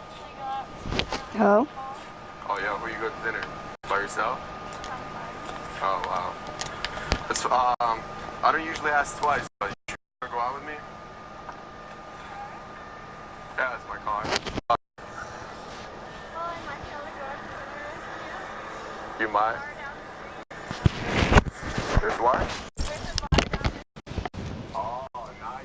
Oh? Oh yeah, who you go to dinner? By yourself? Oh wow. It's, I don't usually ask twice, but you wanna go out with me? Yeah, that's my car. You might? There's what? Oh, nice.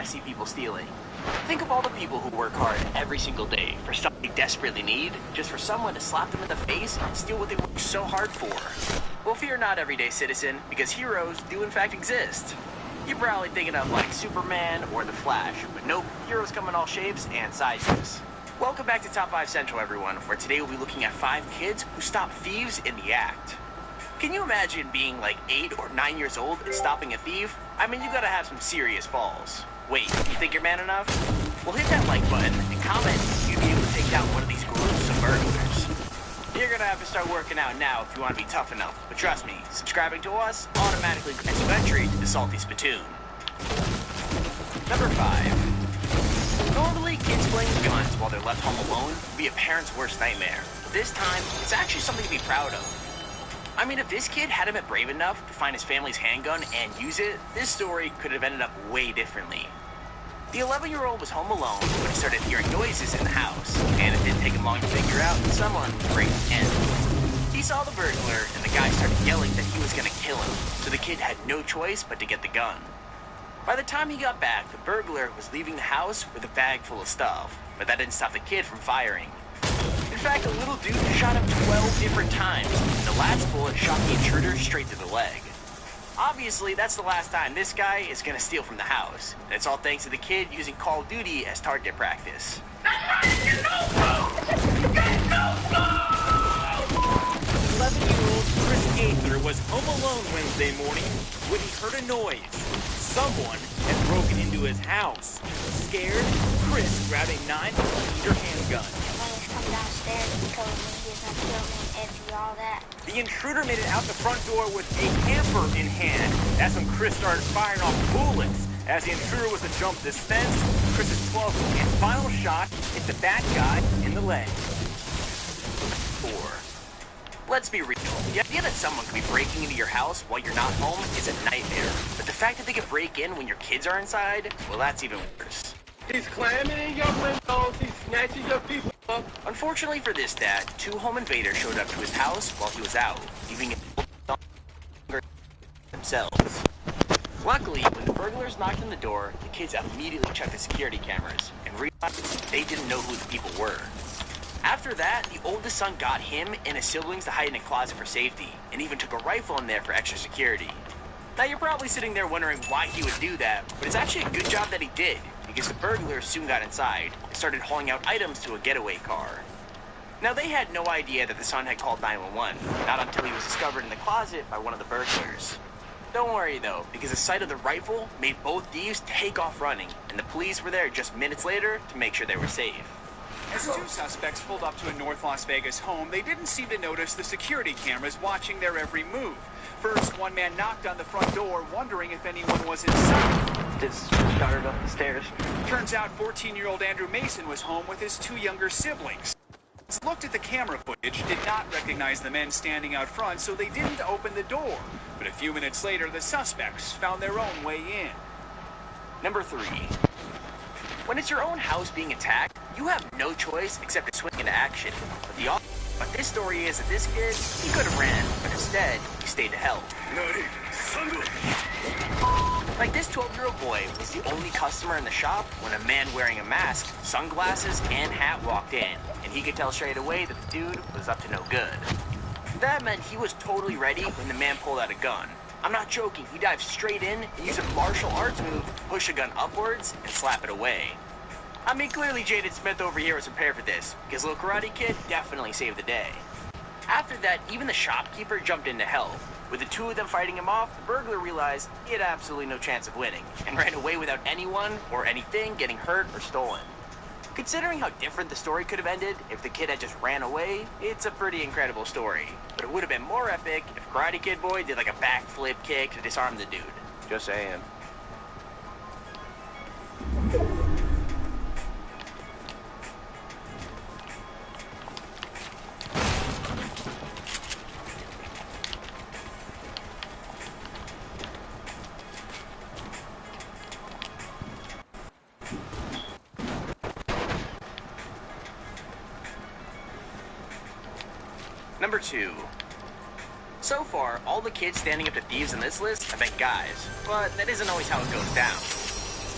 I see people stealing. Think of all the people who work hard every single day for something they desperately need, just for someone to slap them in the face and steal what they worked so hard for. Well, fear not, everyday citizen, because heroes do in fact exist. You're probably thinking of like Superman or the Flash, but nope, heroes come in all shapes and sizes. Welcome back to Top 5 Central, everyone, where today we'll be looking at 5 kids who stop thieves in the act. Can you imagine being like 8 or 9 years old and stopping a thief? I mean, you gotta have some serious balls. Wait, you think you're man enough? Well, hit that like button and comment if you'd be able to take down one of these gruesome burglars. You're gonna have to start working out now if you want to be tough enough, but trust me, subscribing to us automatically grants you entry to the Salty Spittoon. Number 5. Normally, kids playing with guns while they're left home alone would be a parent's worst nightmare. But this time, it's actually something to be proud of. I mean, if this kid hadn't been brave enough to find his family's handgun and use it, this story could have ended up way differently. The 11-year-old was home alone when he started hearing noises in the house, and it didn't take him long to figure out that someone was breaking in. He saw the burglar, and the guy started yelling that he was going to kill him, so the kid had no choice but to get the gun. By the time he got back, the burglar was leaving the house with a bag full of stuff, but that didn't stop the kid from firing. In fact, the little dude shot him 12 different times, and the last bullet shot the intruder straight to the leg. Obviously, that's the last time this guy is gonna steal from the house, and it's all thanks to the kid using Call of Duty as target practice. 11-year-old Chris Gaither was home alone Wednesday morning when he heard a noise. Someone had broken into his house. Scared, Chris grabbed a 9mm handgun. Come downstairs and told me he's gonna kill me and empty all that. The intruder made it out the front door with a hamper in hand. That's when Chris started firing off bullets. As the intruder was to jump this fence, Chris's 12th and final shot hit the bad guy in the leg. 4. Let's be real. The idea that someone could be breaking into your house while you're not home is a nightmare. But the fact that they can break in when your kids are inside, well, that's even worse. He's climbing in your windows, he's snatching your people up. Unfortunately for this dad, 2 home invaders showed up to his house while he was out, leaving him themselves. Luckily, when the burglars knocked on the door, the kids immediately checked the security cameras and realized they didn't know who the people were. After that, the oldest son got him and his siblings to hide in a closet for safety, and even took a rifle in there for extra security. Now you're probably sitting there wondering why he would do that, but it's actually a good job that he did, because the burglars soon got inside and started hauling out items to a getaway car. Now they had no idea that the son had called 911, not until he was discovered in the closet by one of the burglars. Don't worry though, because the sight of the rifle made both thieves take off running, and the police were there just minutes later to make sure they were safe. As 2 suspects pulled up to a North Las Vegas home, they didn't seem to notice the security cameras watching their every move. First, one man knocked on the front door, wondering if anyone was inside. Just started up the stairs. Turns out 14-year-old Andrew Mason was home with his 2 younger siblings. Looked at the camera footage, did not recognize the men standing out front, so they didn't open the door. But a few minutes later, the suspects found their own way in. Number 3. When it's your own house being attacked, you have no choice except to swing into action. But this story is that this kid, he could have ran, but instead, he stayed to help. Like this 12-year-old boy was the only customer in the shop when a man wearing a mask, sunglasses, and hat walked in, and he could tell straight away that the dude was up to no good. That meant he was totally ready when the man pulled out a gun. I'm not joking, he dived straight in and used a martial arts move to push a gun upwards and slap it away. I mean, clearly Jaden Smith over here was prepared for this, because Little Karate Kid definitely saved the day. After that, even the shopkeeper jumped in to help. With the 2 of them fighting him off, the burglar realized he had absolutely no chance of winning, and ran away without anyone or anything getting hurt or stolen. Considering how different the story could have ended if the kid had just ran away, it's a pretty incredible story. But it would have been more epic if Karate Kid Boy did like a backflip kick to disarm the dude. Just saying. Number 2. So far, all the kids standing up to thieves in this list have been guys, but that isn't always how it goes down.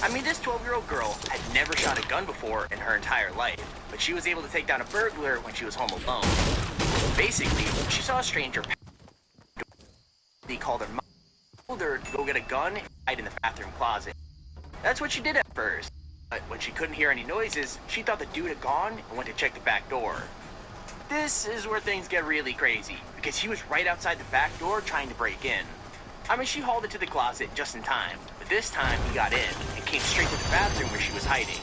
I mean, this 12-year-old girl had never shot a gun before in her entire life, but she was able to take down a burglar when she was home alone. Basically, she saw a stranger. He called her mom, told her to go get a gun and hide in the bathroom closet. That's what she did at first. But when she couldn't hear any noises, she thought the dude had gone and went to check the back door. This is where things get really crazy, because he was right outside the back door trying to break in. I mean, she hauled it to the closet just in time, but this time he got in and came straight to the bathroom where she was hiding.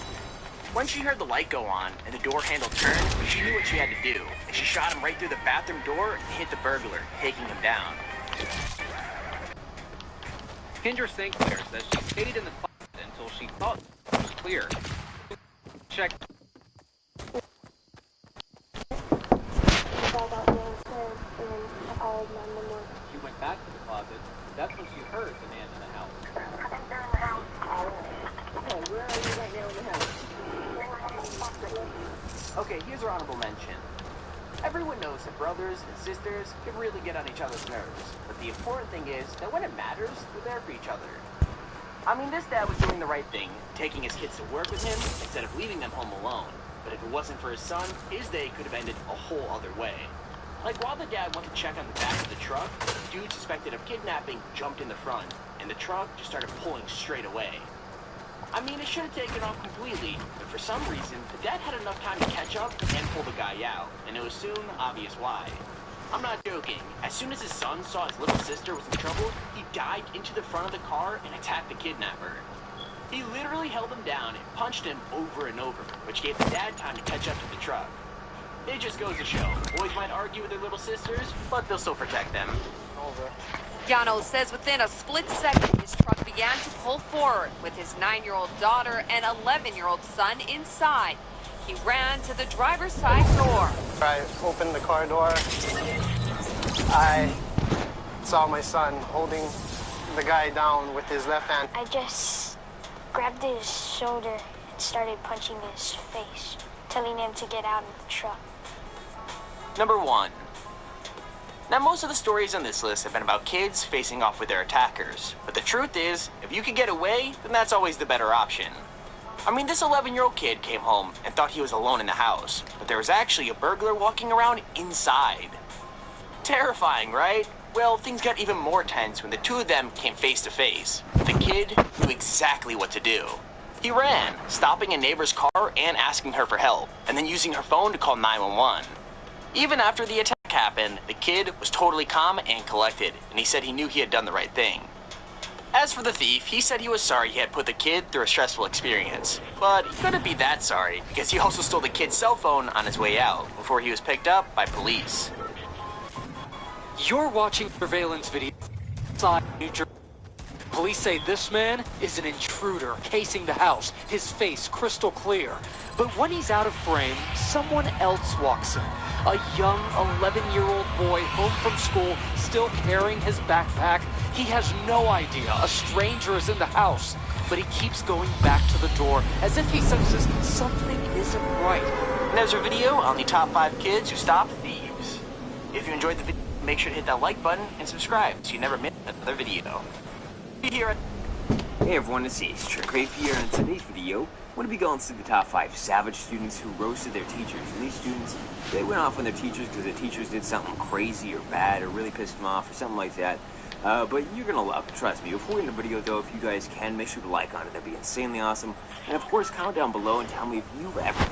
When she heard the light go on and the door handle turned, she knew what she had to do, and she shot him right through the bathroom door and hit the burglar, taking him down. Kendra St. Clair says she stayed in the closet until she thought it was clear. Check. She went back to the closet. That's when she heard the man in the house. Okay, where are you right now in the house? Okay, here's our honorable mention. Everyone knows that brothers and sisters can really get on each other's nerves, but the important thing is that when it matters, we're there for each other. I mean, this dad was doing the right thing, taking his kids to work with him instead of leaving them home alone. But if it wasn't for his son, his day could have ended a whole other way. Like, while the dad went to check on the back of the truck, the dude suspected of kidnapping jumped in the front, and the truck just started pulling straight away. I mean, it should have taken off completely, but for some reason, the dad had enough time to catch up and pull the guy out, and it was soon obvious why. I'm not joking. As soon as his son saw his little sister was in trouble, he dived into the front of the car and attacked the kidnapper. He literally held him down and punched him over and over, which gave the dad time to catch up to the truck. It just goes to show, boys might argue with their little sisters, but they'll still protect them. Yano says within a split second, his truck began to pull forward with his 9-year-old daughter and 11-year-old son inside. He ran to the driver's side door. I opened the car door. I saw my son holding the guy down with his left hand. I just grabbed his shoulder and started punching his face, telling him to get out of the truck. Number 1. Now, most of the stories on this list have been about kids facing off with their attackers. But the truth is, if you can get away, then that's always the better option. I mean, this 11-year-old kid came home and thought he was alone in the house, but there was actually a burglar walking around inside. Terrifying, right? Well, things got even more tense when the two of them came face to face. The kid knew exactly what to do. He ran, stopping a neighbor's car and asking her for help, and then using her phone to call 911. Even after the attack happened, the kid was totally calm and collected, and he said he knew he had done the right thing. As for the thief, he said he was sorry he had put the kid through a stressful experience. But he couldn't be that sorry, because he also stole the kid's cell phone on his way out, before he was picked up by police. You're watching surveillance video inside New Jersey. Police say this man is an intruder casing the house, his face crystal clear. But when he's out of frame, someone else walks in. A young 11-year-old boy home from school, still carrying his backpack. He has no idea a stranger is in the house, but he keeps going back to the door as if he senses something isn't right. And there's our video on the top 5 kids who stopped thieves. If you enjoyed the video, make sure to hit that like button and subscribe so you never miss another video. Hey everyone, it's Ace Trick right here, and in today's video, we're going to be going through the top 5 savage students who roasted their teachers. And these students, they went off on their teachers because their teachers did something crazy or bad or really pissed them off or something like that. But you're going to love it, trust me. Before we end the video though, if you guys can, make sure to like on it. That'd be insanely awesome. And of course, comment down below and tell me if you've ever...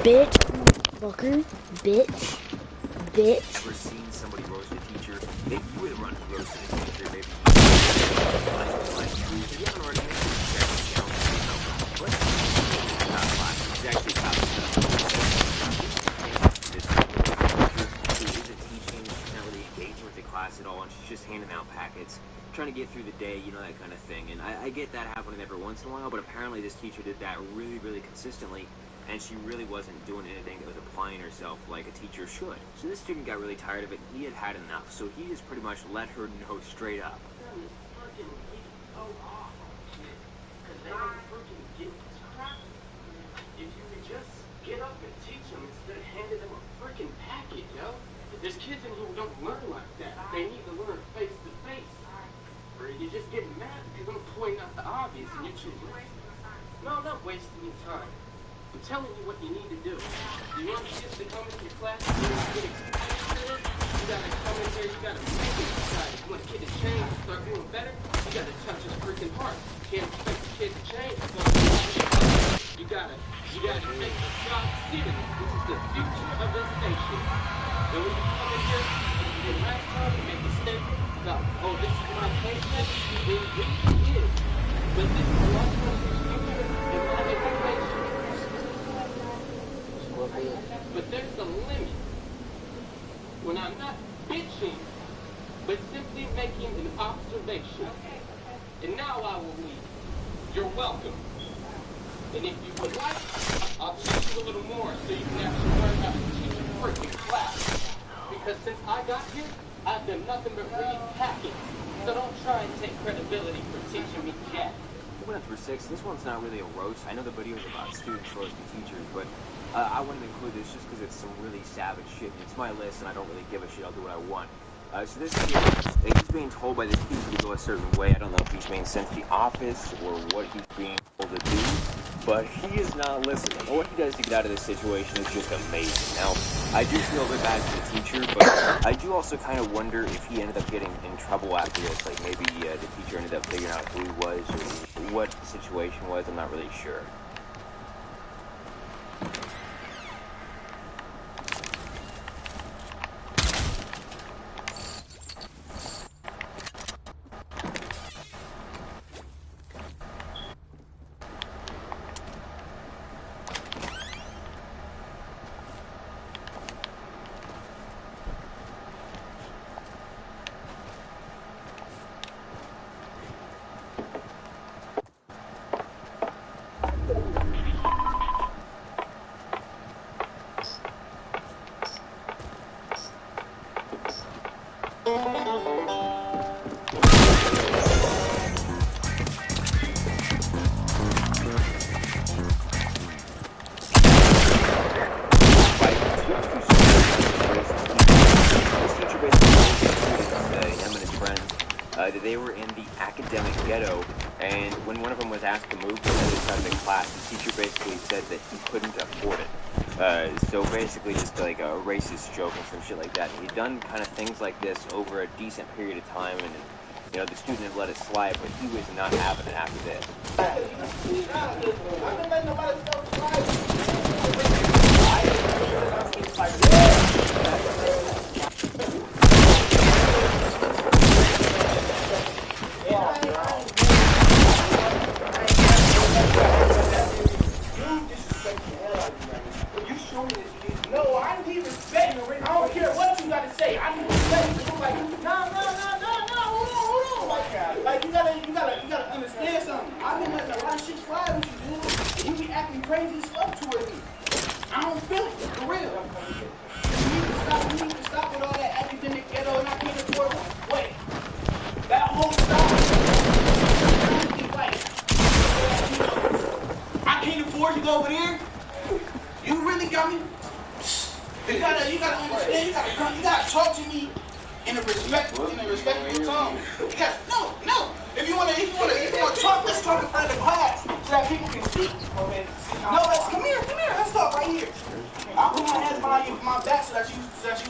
Bitch. Fucker. Bitch. Bitch. Ever seen somebody roast a teacher? If you would have run roasted a teacher, maybe you haven't run anything, check the account. But top five. It's actually top seven. This teacher who isn't teaching, she's not really engaging with the class at all, and she's just handing out packets, trying to get through the day, you know, that kind of thing. And I get that happening every once in a while, but apparently this teacher did that really, really consistently, and she really wasn't doing anything that was applying herself like a teacher should. So this student got really tired of it. He had had enough, so he just pretty much let her know straight up. If you could just get up and teach them instead of handing them a freaking packet, yo. There's kids in here who don't learn like that. They need to learn face to face. Or you're just getting mad because I'm pointing out the obvious and you're choosing. No, I'm not wasting your time. I'm telling you what you need to do. You want kids to come into your class and get excited? You gotta come in here, you gotta make it excited. You want a kid to change and start doing better? You gotta touch his freaking heart. You can't expect the kid to change. You gotta make the job serious. This is the future of this nation. And when you come in here and you get last time and make a statement about, oh, this is my paycheck, then it is. But this is a lot of times the future and my education. But there's a limit. When I'm not bitching, but simply making an observation. And now I will leave. You're welcome. And if you would like, I'll teach you a little more so you can actually learn how to teach a freaking class. Because since I got here, I've done nothing but read packets. So don't try and take credibility for teaching me jack. Moving up for 6, this one's not really a roast. I know the video is about students roasting teachers, but I wanted to include this just because it's some really savage shit. It's my list, and I don't really give a shit. I'll do what I want. So this kid, he's being told by this teacher to go a certain way. I don't know if he's being sent to the office or what he's being told to do, but he is not listening. And what he does to get out of this situation is just amazing. Now, I do feel a bit bad for the teacher, but I do also kind of wonder if he ended up getting in trouble after this. Like maybe the teacher ended up figuring out who he was or what the situation was. I'm not really sure. They were in the academic ghetto, and when one of them was asked to move to the other side of the class, the teacher basically said that he couldn't afford it. So basically just like a racist joke and some shit like that. He'd done kind of things like this over a decent period of time, and you know, the student had let it slide, but he was not having it after this. No, I need respect. I don't care what you gotta say. I need respect. Like, no. Hold on. Like you gotta understand something. I've been letting a lot of shit slide with you, dude. And you be acting crazy stuff towards me. I don't feel it, for real. You need to stop with all that academic ghetto and I can't afford it. Wait. That whole stuff. I can't afford to go over there. You really got me? You gotta understand, you gotta talk to me in a respectful tone. No. If you wanna talk, let's talk in front of the class so that people can see. No, come here, let's talk right here. I'll put my hands behind my back so that you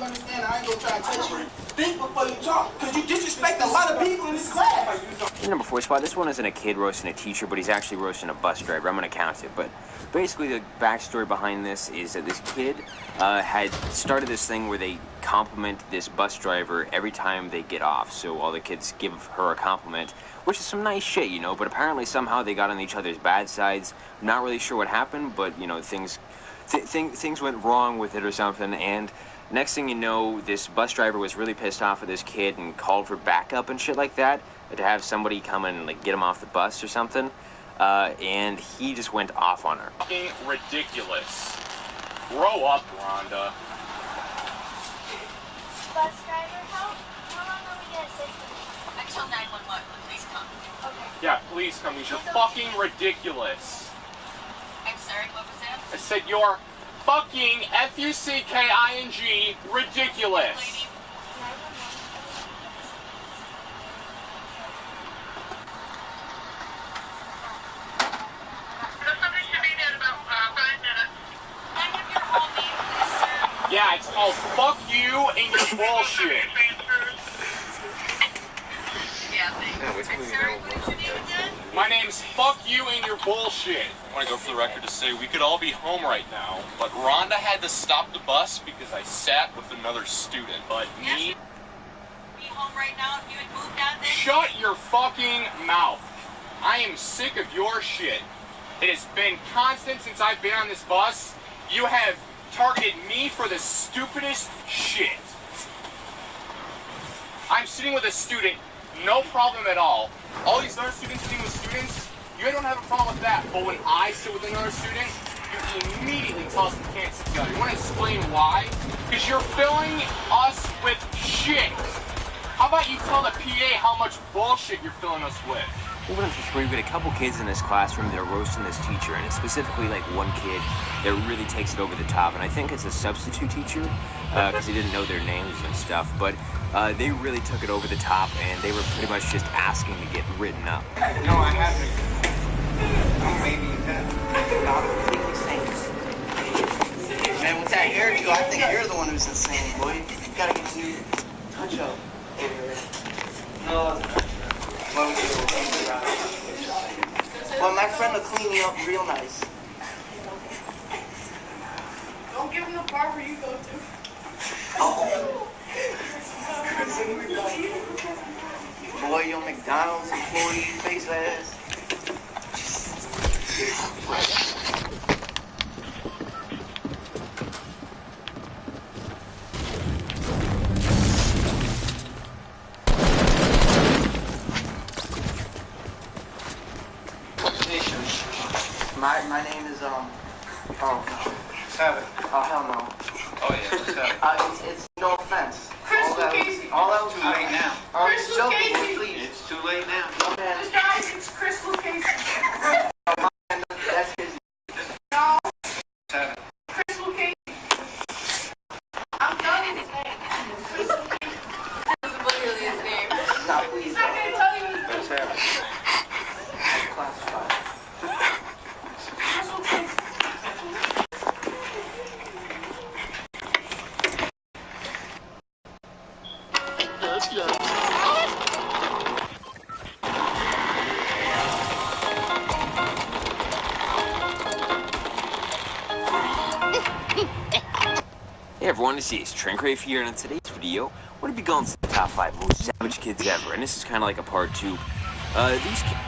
understand I ain't gonna try to touch you. Think before you talk, because you disrespect a lot of people in this class. the number 4 spot, this one isn't a kid roasting a teacher, but he's actually roasting a bus driver. I'm going to count it. But basically, the backstory behind this is that this kid had started this thing where they compliment this bus driver every time they get off. So all the kids give her a compliment, which is some nice shit, you know. But apparently, somehow they got on each other's bad sides. Not really sure what happened, but, you know, things went wrong with it or something. And next thing you know, this bus driver was really pissed off at this kid and called for backup and shit like that, to have somebody come in and like get him off the bus or something. And he just went off on her. Fucking ridiculous. Grow up, Rhonda. Bus driver, how long are we gonna sit here? Until 911, please come. Okay. Yeah, please come. You're fucking ridiculous. I'm sorry, what was that? I said you're fucking F-U-C-K-I-N-G ridiculous. Yeah, it's called fuck you and your bullshit. My name's fuck you and your bullshit. I want to go for the record to say we could all be home right now, but Rhonda had to stop the bus because I sat with another student. But me... Be home right now if you had moved on then? Shut your fucking mouth. I am sick of your shit. It has been constant since I've been on this bus. You have targeted me for the stupidest shit. I'm sitting with a student, no problem at all. All these other students sitting with students, you don't have a problem with that. But when I sit with another student, you immediately tell us we can't sit together. You want to explain why? Because you're filling us with shit. How about you tell the PA how much bullshit you're filling us with? Moving on to 3, we got a couple kids in this classroom that are roasting this teacher, and it's specifically like one kid that really takes it over the top, and I think it's a substitute teacher, because he didn't know their names and stuff, but they really took it over the top, and they were pretty much just asking to get written up. No, I haven't. Oh, maybe you have. Not completely sane. Man, with that hairdo, I think you're the one who's insane, boy. You gotta get a new touch-up. No. Well, my friend will clean you up real nice. Don't give him the bar where you go to. Oh. Boy, your McDonald's employee face ass. My name is Seven. Oh hell no. Oh yeah, it's no offense. Crystal Casey. All that was too late now. Crystal Casey. Please. It's too late now. No, man. Guys, it's Crystal Casey. That's his. No. 7. Crystal Casey. I'm done with his name. Crystal Casey. That was literally his name. No, please. He's not gonna tell you. Let's have it. Classified. Crystal Casey. Let's go. Hey everyone, this is Trankrave here, and in today's video, we're going to be going through the top 5 most savage kids ever, and this is kind of like a part 2. These kids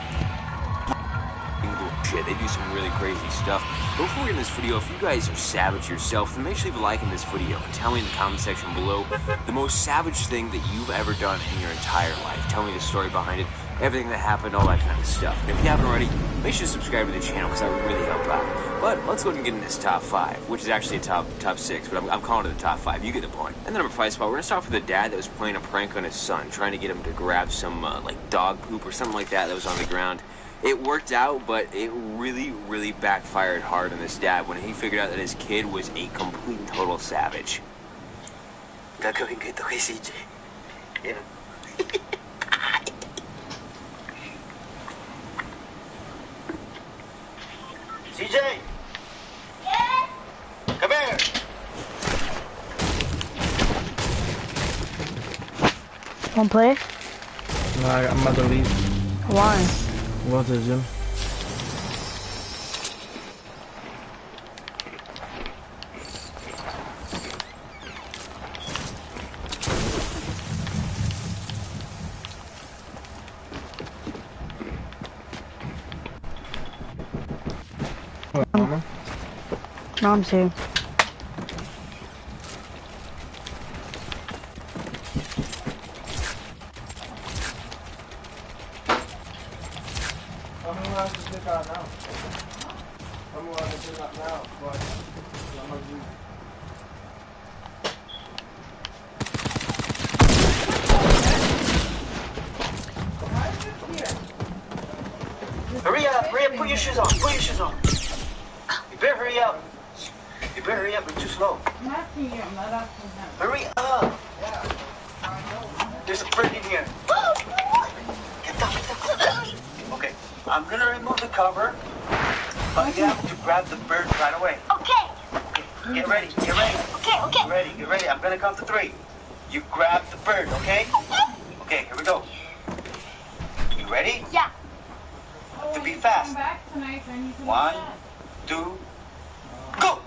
shit, they do some really crazy stuff. But before we end this video, if you guys are savage yourself, then make sure you leave a like in this video, and tell me in the comment section below the most savage thing that you've ever done in your entire life. Tell me the story behind it, everything that happened, all that kind of stuff. And if you haven't already, make sure to subscribe to the channel, because that would really help out. But let's go ahead and get in this top 5, which is actually a top 6, but I'm calling it the top 5. You get the point. And the number 5 spot, we're going to start with the dad that was playing a prank on his son, trying to get him to grab some, like, dog poop or something like that was on the ground. It worked out, but it really, really backfired hard on this dad when he figured out that his kid was a complete and total savage. Gagawin ko ito kay CJ. Yeah. CJ! Yes? Come here! Wanna play? No, I'm about to leave. Why? I'm going to the gym. No, I'm serious. Tell me what I can pick out now. Tell me what I can pick out now. But I'm gonna use. Hurry up, put your shoes on, put your shoes on. You better hurry up. You better hurry up, you're too slow. I'm asking you, I'm not asking him. Hurry up. There's a bird in here. Get down, get down. Okay, I'm gonna remove the cover, but you have to grab the bird right away. Okay. Get ready, get ready. Okay, okay. Get ready, get ready. I'm gonna count to 3. You grab the bird, okay? Okay, here we go. You ready? Yeah. To be fast. Come back tonight, then you can 1, 2, go!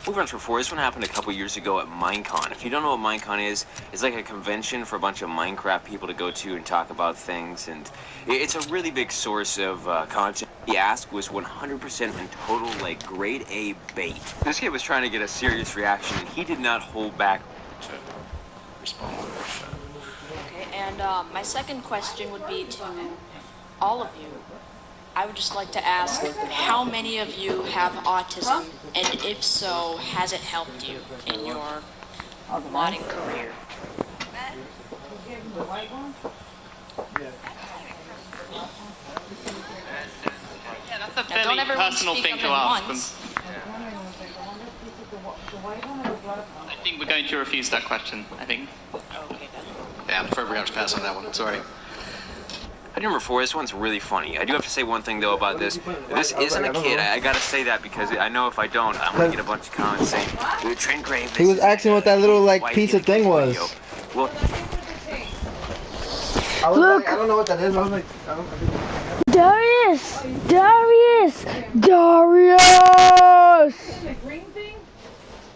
Moving on to 4, this one happened a couple years ago at Minecon. If you don't know what Minecon is, it's like a convention for a bunch of Minecraft people to go to and talk about things, and it's a really big source of content. The ask was 100% and total, like, grade A bait. This kid was trying to get a serious reaction, and he did not hold back to respond. Okay, and my second question would be to all of you. I would just like to ask, how many of you have autism, and if so, has it helped you in your modding career? Yeah, that's a fairly personal thing to ask them. I think we're going to refuse that question, I think. Okay, then. Yeah, I'm afraid we're going to pass on that one. Sorry. Number 4, this one's really funny. I do have to say one thing, though, about this. This isn't a kid. I gotta say that because I know if I don't, I'm gonna get a bunch of comments saying, Trent Grave, He was asking what that little, like, piece of thing was. Well, Look! I don't know what that is. I was like, I don't know. Darius! Darius! Darius! The green thing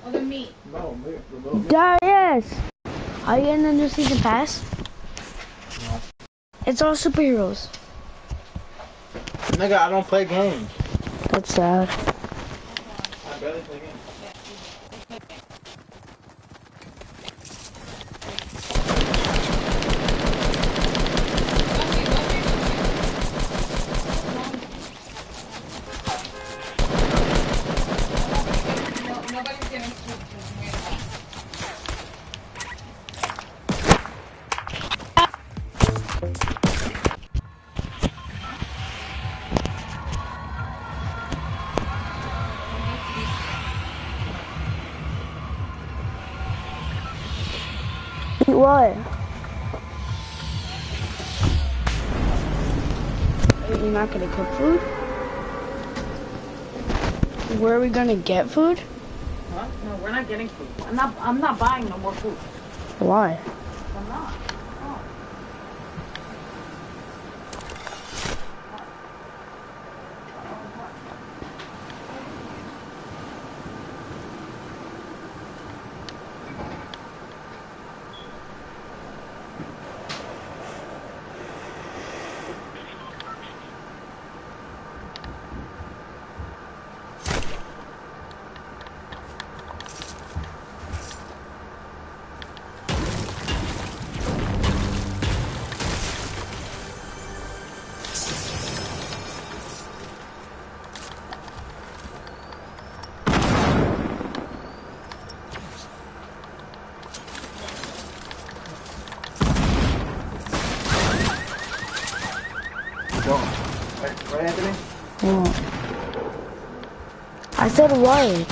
or the meat? No, Darius! Are you getting a new season pass? No. It's all superheroes. Nigga, I don't play games. That's sad. I barely play games. Nobody's getting food. Eat what? You're not gonna cook food? Where are we gonna get food? Huh? No, we're not getting food. I'm not buying no more food. Why? I'm not. Oh. Right, Anthony? What? I said white.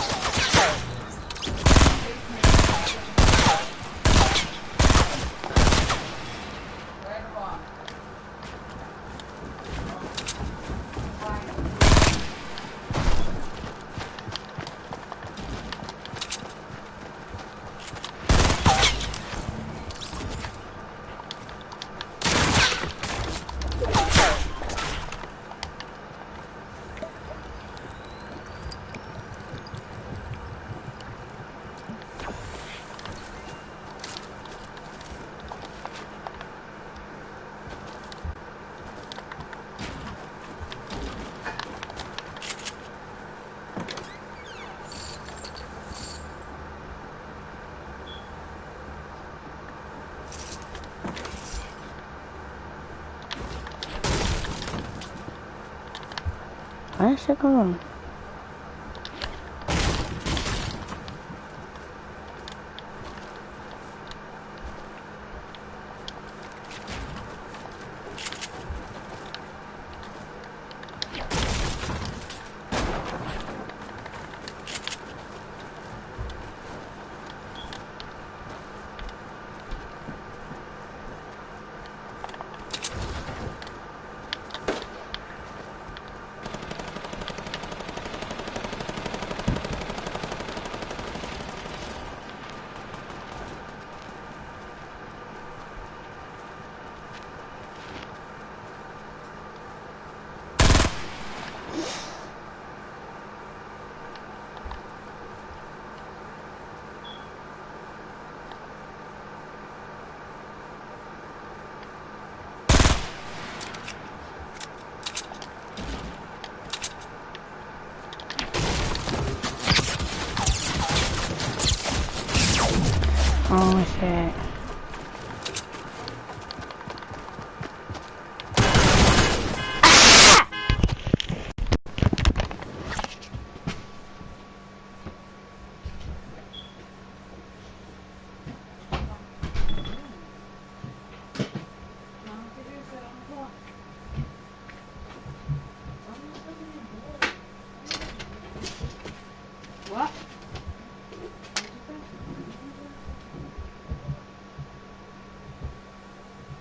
that shit going on? Oh shit. What?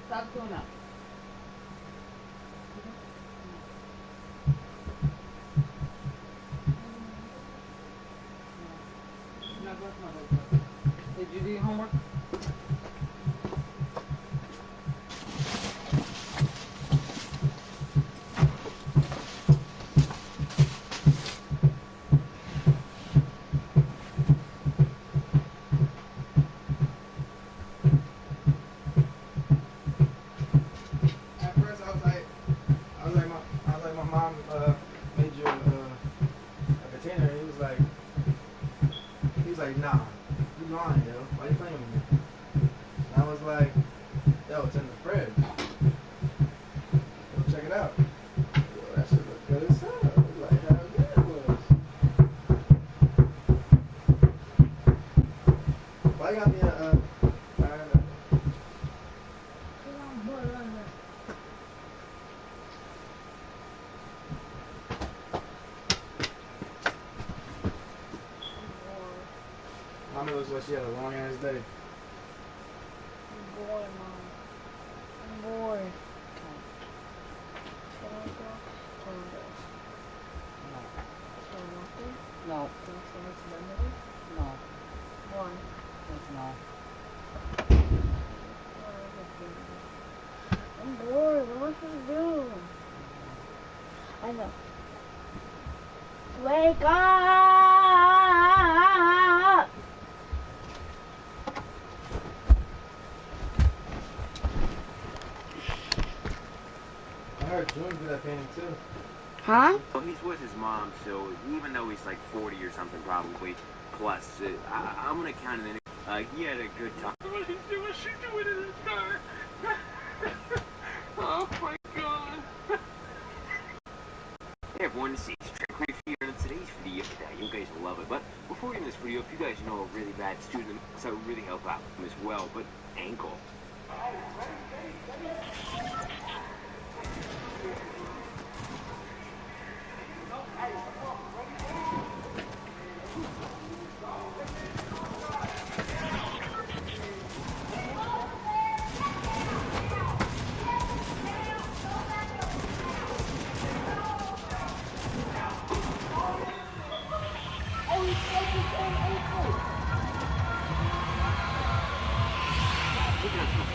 Stop doing that. Did you do your homework? Nah, you lying, yo. Why you playing with me? And I was like, yo, it's in the fridge. Go check it out. Yo, that shit look good as hell. I was like, hell yeah, it was. Why you got me a, Mommy looks like she had a long ass day. I'm bored, Mom. I'm bored. No. No. Why? No. I'm bored. What am I supposed to do? I know. Wake up! I heard June do that painting too. Huh? Well, he's with his mom, so even though he's like 40 or something, probably plus, I'm gonna count it in. He had a good time. What she's doing in his car. Oh my god. Hey everyone, this is Trick right here in today's video. You guys will love it. But before we end this video, if you guys know a really bad student, so that would really help out him as well. But ankle.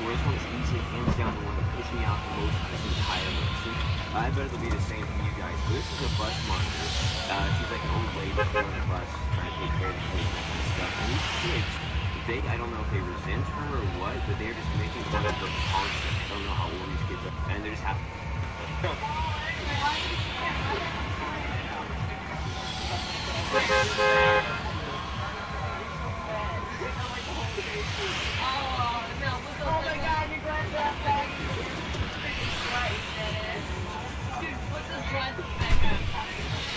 This one's easy, hands down the one that pissed me off the most in this entire lesson. I bet it'll be the same for you guys. But this is a bus monitor. She's like an old lady on the bus trying to take care of the kids and that kind of stuff. And these kids, I don't know if they resent her or what, but they're just making fun of her constant. I don't know how old these kids are. And they're just happy. Oh my god, you're going to that back. Jesus Christ, Dennis. Dude, put this one back up.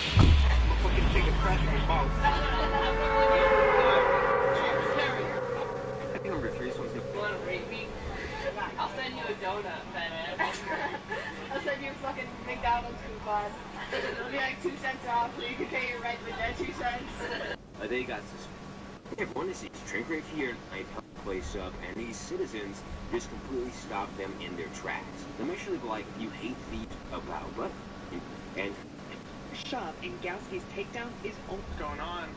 2 cents off so you can pay your rent with that 2 cents. They got suspended. Everyone is drink right here. I held the place up, and these citizens just completely stopped them in their tracks. Let me actually be like, you hate thieves about what? And Shop in Gowski's takedown is only going on.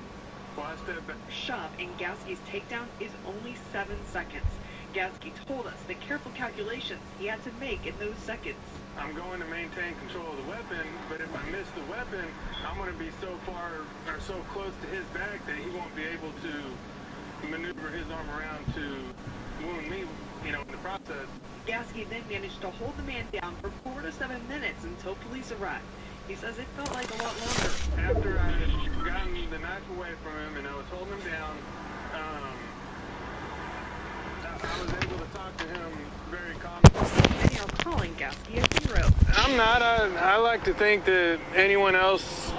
Shop in Gowski's takedown is only 7 seconds. Gowski told us the careful calculations he had to make in those seconds. I'm going to maintain control of the weapon, but if I miss the weapon, I'm going to be so far or so close to his back that he won't be able to maneuver his arm around to wound me, in the process. Gowski then managed to hold the man down for 4 to 7 minutes until police arrived. He says it felt like a lot longer. After I had gotten the knife away from him and I was holding him down, I was able to talk to him very calmly. Many are calling Gowski a hero. I'm not. I like to think that anyone else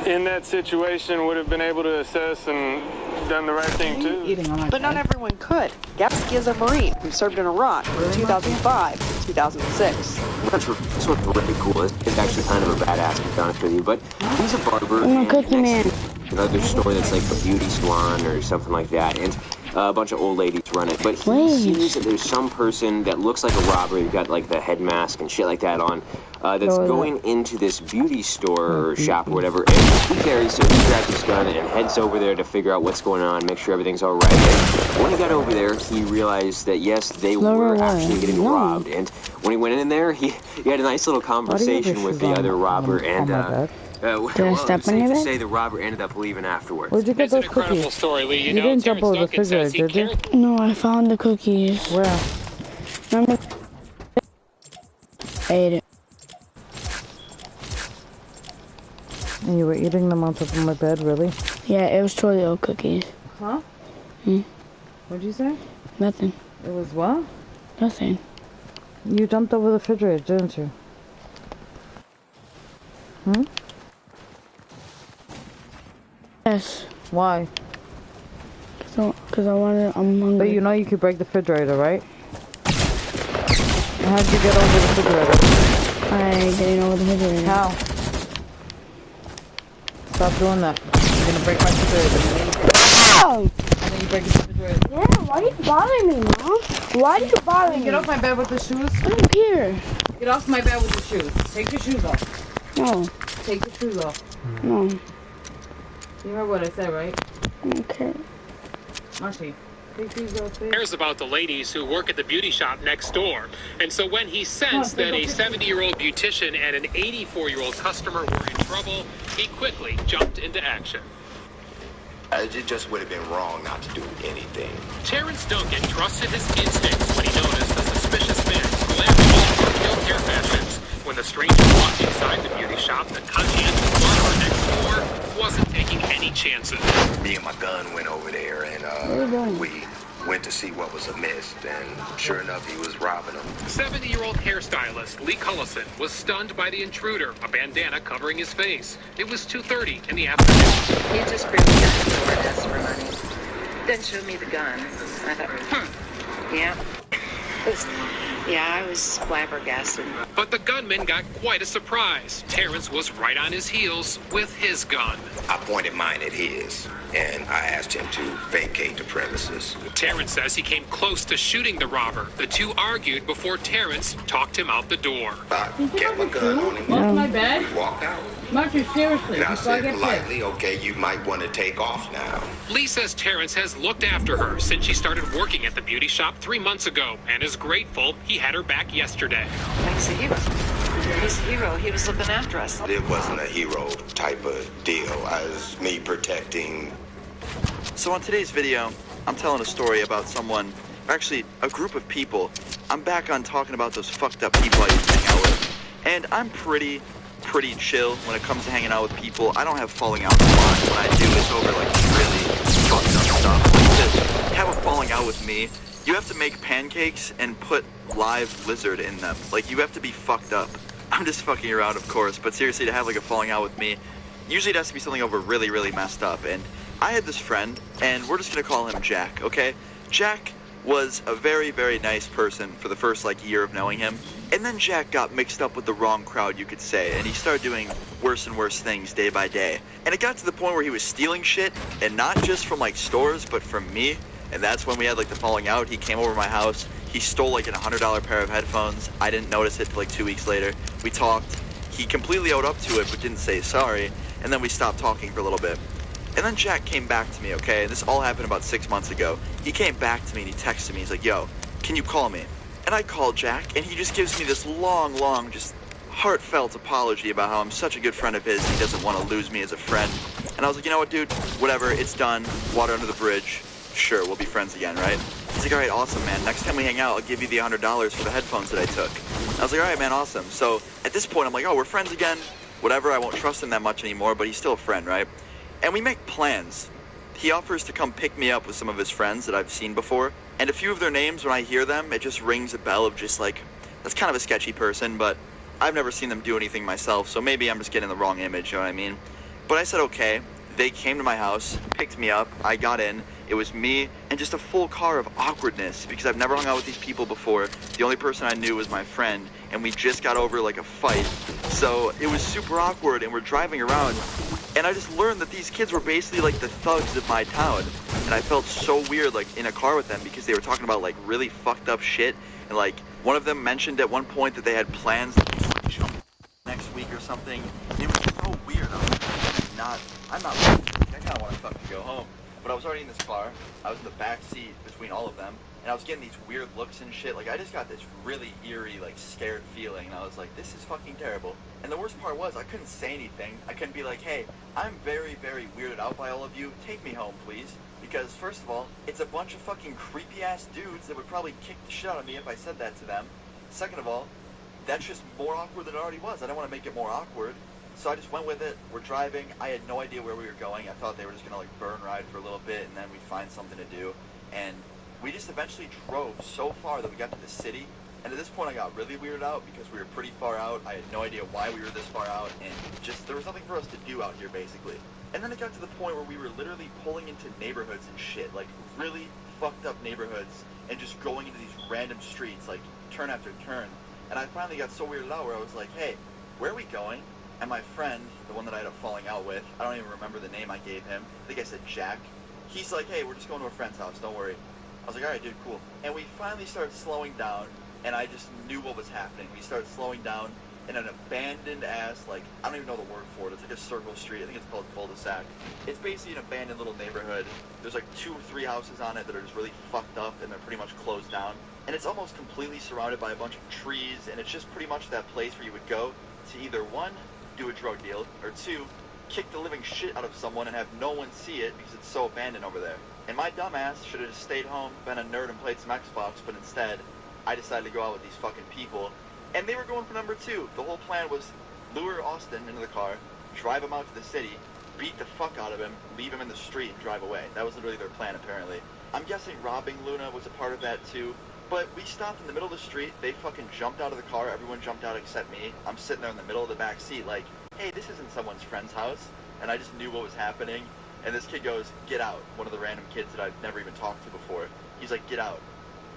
in that situation would have been able to assess and done the right thing too. But not everyone could. Gowski is a Marine who served in Iraq from 2005 to 2006. that's what's really cool. It's actually kind of a badass, to be honest with you. But he's a barber. I'm a cookie man. Another store that's like a beauty salon or something like that, and a bunch of old ladies run it. But he sees that there's some person that looks like a robber. You've got like the head mask and shit like that on. That's going into this beauty store or shop or whatever, and he grabs his gun and heads over there to figure out what's going on, make sure everything's all right. And when he got over there, he realized that yes, they were actually getting robbed. And when he went in there, he had a nice little conversation with the other robber, and well, it's safe to say the robber ended up leaving afterwards. Where'd you get those cookies? Story, Lee. You didn't jump over the refrigerator, did you? No, I found the cookies. Where? Remember? I ate it. And you were eating them on top of my bed, really? Yeah, it was Oreo cookies. Huh? What'd you say? Nothing. It was what? Nothing. You jumped over the refrigerator, didn't you? Yes. Why? Because I'm hungry. But you know you could break the refrigerator, right? How'd you get over the refrigerator? I didn't over the refrigerator. How? Stop doing that. You're gonna break my refrigerator. Ow! And then you break the refrigerator. Yeah, why are you bothering me, Mom? Why are you bothering me? Get off my bed with the shoes. I don't care. Get off my bed with the shoes. Take your shoes off. No. Take your shoes off. No. You heard what I said, right? Okay. Marcy. Cares about the ladies who work at the beauty shop next door. And so when he sensed that a 70-year-old beautician and an 84-year-old customer were in trouble, he quickly jumped into action. It just would have been wrong not to do anything. Terrence Duncan trusted his instincts when he noticed a suspicious man glaring all uphill hair fashions. When the stranger walked inside the beauty shop, the conscientious barber next door wasn't taking any chances. Me and my gun went over there, and we went to see what was amiss, and sure enough, he was robbing them. 70-year-old hairstylist Lee Cullison was stunned by the intruder, a bandana covering his face. It was 2:30 in the afternoon. He just barely got the door and asked for money. Then showed me the gun. I thought, yeah. I was flabbergasted. But the gunman got quite a surprise. Terrence was right on his heels with his gun. I pointed mine at his, and I asked him to vacate the premises. Terrence says he came close to shooting the robber. The two argued before Terrence talked him out the door. I kept my gun on him. Off my bed? We walked out. Marcus, seriously, And I before I said get politely, okay, you might want to take off now. Lee says Terrence has looked after her since she started working at the beauty shop 3 months ago and is grateful he had her back yesterday. He's a hero. He's a hero. He was looking after us. It wasn't a hero type of deal. It was me protecting. So on today's video, I'm telling a story about someone, actually a group of people. I'm back on talking about those fucked up people I used to hang out with. And I'm pretty chill when it comes to hanging out with people. I don't have falling out a lot. When I do, it's over like really fucked up stuff. Like to have a falling out with me, you have to make pancakes and put live lizard in them. Like, you have to be fucked up. I'm just fucking around, of course, but seriously, to have like a falling out with me, usually it has to be something over really, really messed up. And I had this friend, and we're just gonna call him Jack, okay? Jack was a very, very nice person for the first like year of knowing him. And then Jack got mixed up with the wrong crowd, you could say, and he started doing worse and worse things day by day. And it got to the point where he was stealing shit, and not just from like stores, but from me. And that's when we had like the falling out. He came over to my house. He stole like a $100 pair of headphones. I didn't notice it till like 2 weeks later. We talked. He completely owned up to it, but didn't say sorry. And then we stopped talking for a little bit. And then Jack came back to me, okay? And this all happened about 6 months ago. He came back to me and he texted me. He's like, yo, can you call me? And I called Jack, and he just gives me this long, just heartfelt apology about how I'm such a good friend of his. He doesn't want to lose me as a friend. And I was like, you know what, dude? Whatever, it's done. Water under the bridge. Sure, we'll be friends again, right? He's like, all right, awesome, man. Next time we hang out, I'll give you the $100 for the headphones that I took. And I was like, all right, man, awesome. So at this point, I'm like, oh, we're friends again. Whatever, I won't trust him that much anymore, but he's still a friend, right? And we make plans. He offers to come pick me up with some of his friends that I've seen before. And a few of their names, when I hear them, it just rings a bell of just like, that's kind of a sketchy person, but I've never seen them do anything myself, so maybe I'm just getting the wrong image, you know what I mean? But I said, okay. They came to my house, picked me up, I got in. It was me and just a full car of awkwardness because I've never hung out with these people before. The only person I knew was my friend, and we just got over like a fight. So it was super awkward, and we're driving around, and I just learned that these kids were basically like the thugs of my town. And I felt so weird like in a car with them because they were talking about like really fucked up shit. And like one of them mentioned at one point that they had plans to jump next week or something. It was so weird. I'm not I kind of want to fucking go home. But I was already in this car. I was in the back seat between all of them. And I was getting these weird looks and shit. Like, I just got this really eerie, like, scared feeling. And I was like, this is fucking terrible. And the worst part was, I couldn't say anything. I couldn't be like, hey, I'm very, very weirded out by all of you. Take me home, please. Because, first of all, it's a bunch of fucking creepy-ass dudes that would probably kick the shit out of me if I said that to them. Second of all, that's just more awkward than it already was. I didn't want to make it more awkward. So I just went with it. We're driving. I had no idea where we were going. I thought they were just going to, like, burn ride for a little bit, and then we'd find something to do. And we just eventually drove so far that we got to the city. And at this point, I got really weirded out because we were pretty far out. I had no idea why we were this far out, and just there was nothing for us to do out here, basically. And then it got to the point where we were literally pulling into neighborhoods and shit, like really fucked up neighborhoods, and just going into these random streets, like turn after turn. And I finally got so weirded out where I was like, hey, where are we going? And my friend, the one that I ended up falling out with, I don't even remember the name I gave him. I think I said Jack. He's like, hey, we're just going to a friend's house, don't worry. I was like, alright, dude, cool. And we finally started slowing down, and I just knew what was happening. We started slowing down in an abandoned-ass, like, I don't even know the word for it. It's like a circle street. I think it's called cul-de-sac. It's basically an abandoned little neighborhood. There's like 2 or 3 houses on it that are just really fucked up, and they're pretty much closed down. And it's almost completely surrounded by a bunch of trees, and it's just pretty much that place where you would go to either, 1, do a drug deal, or 2, kick the living shit out of someone and have no one see it because it's so abandoned over there. And my dumbass should have just stayed home, been a nerd, and played some Xbox, but instead, I decided to go out with these fucking people. And they were going for number 2. The whole plan was lure Austin into the car, drive him out to the city, beat the fuck out of him, leave him in the street, and drive away. That was literally their plan, apparently. I'm guessing robbing Luna was a part of that, too. But we stopped in the middle of the street, they fucking jumped out of the car, everyone jumped out except me. I'm sitting there in the middle of the back seat like, hey, this isn't someone's friend's house. And I just knew what was happening. And this kid goes, get out. One of the random kids that I've never even talked to before. He's like, get out.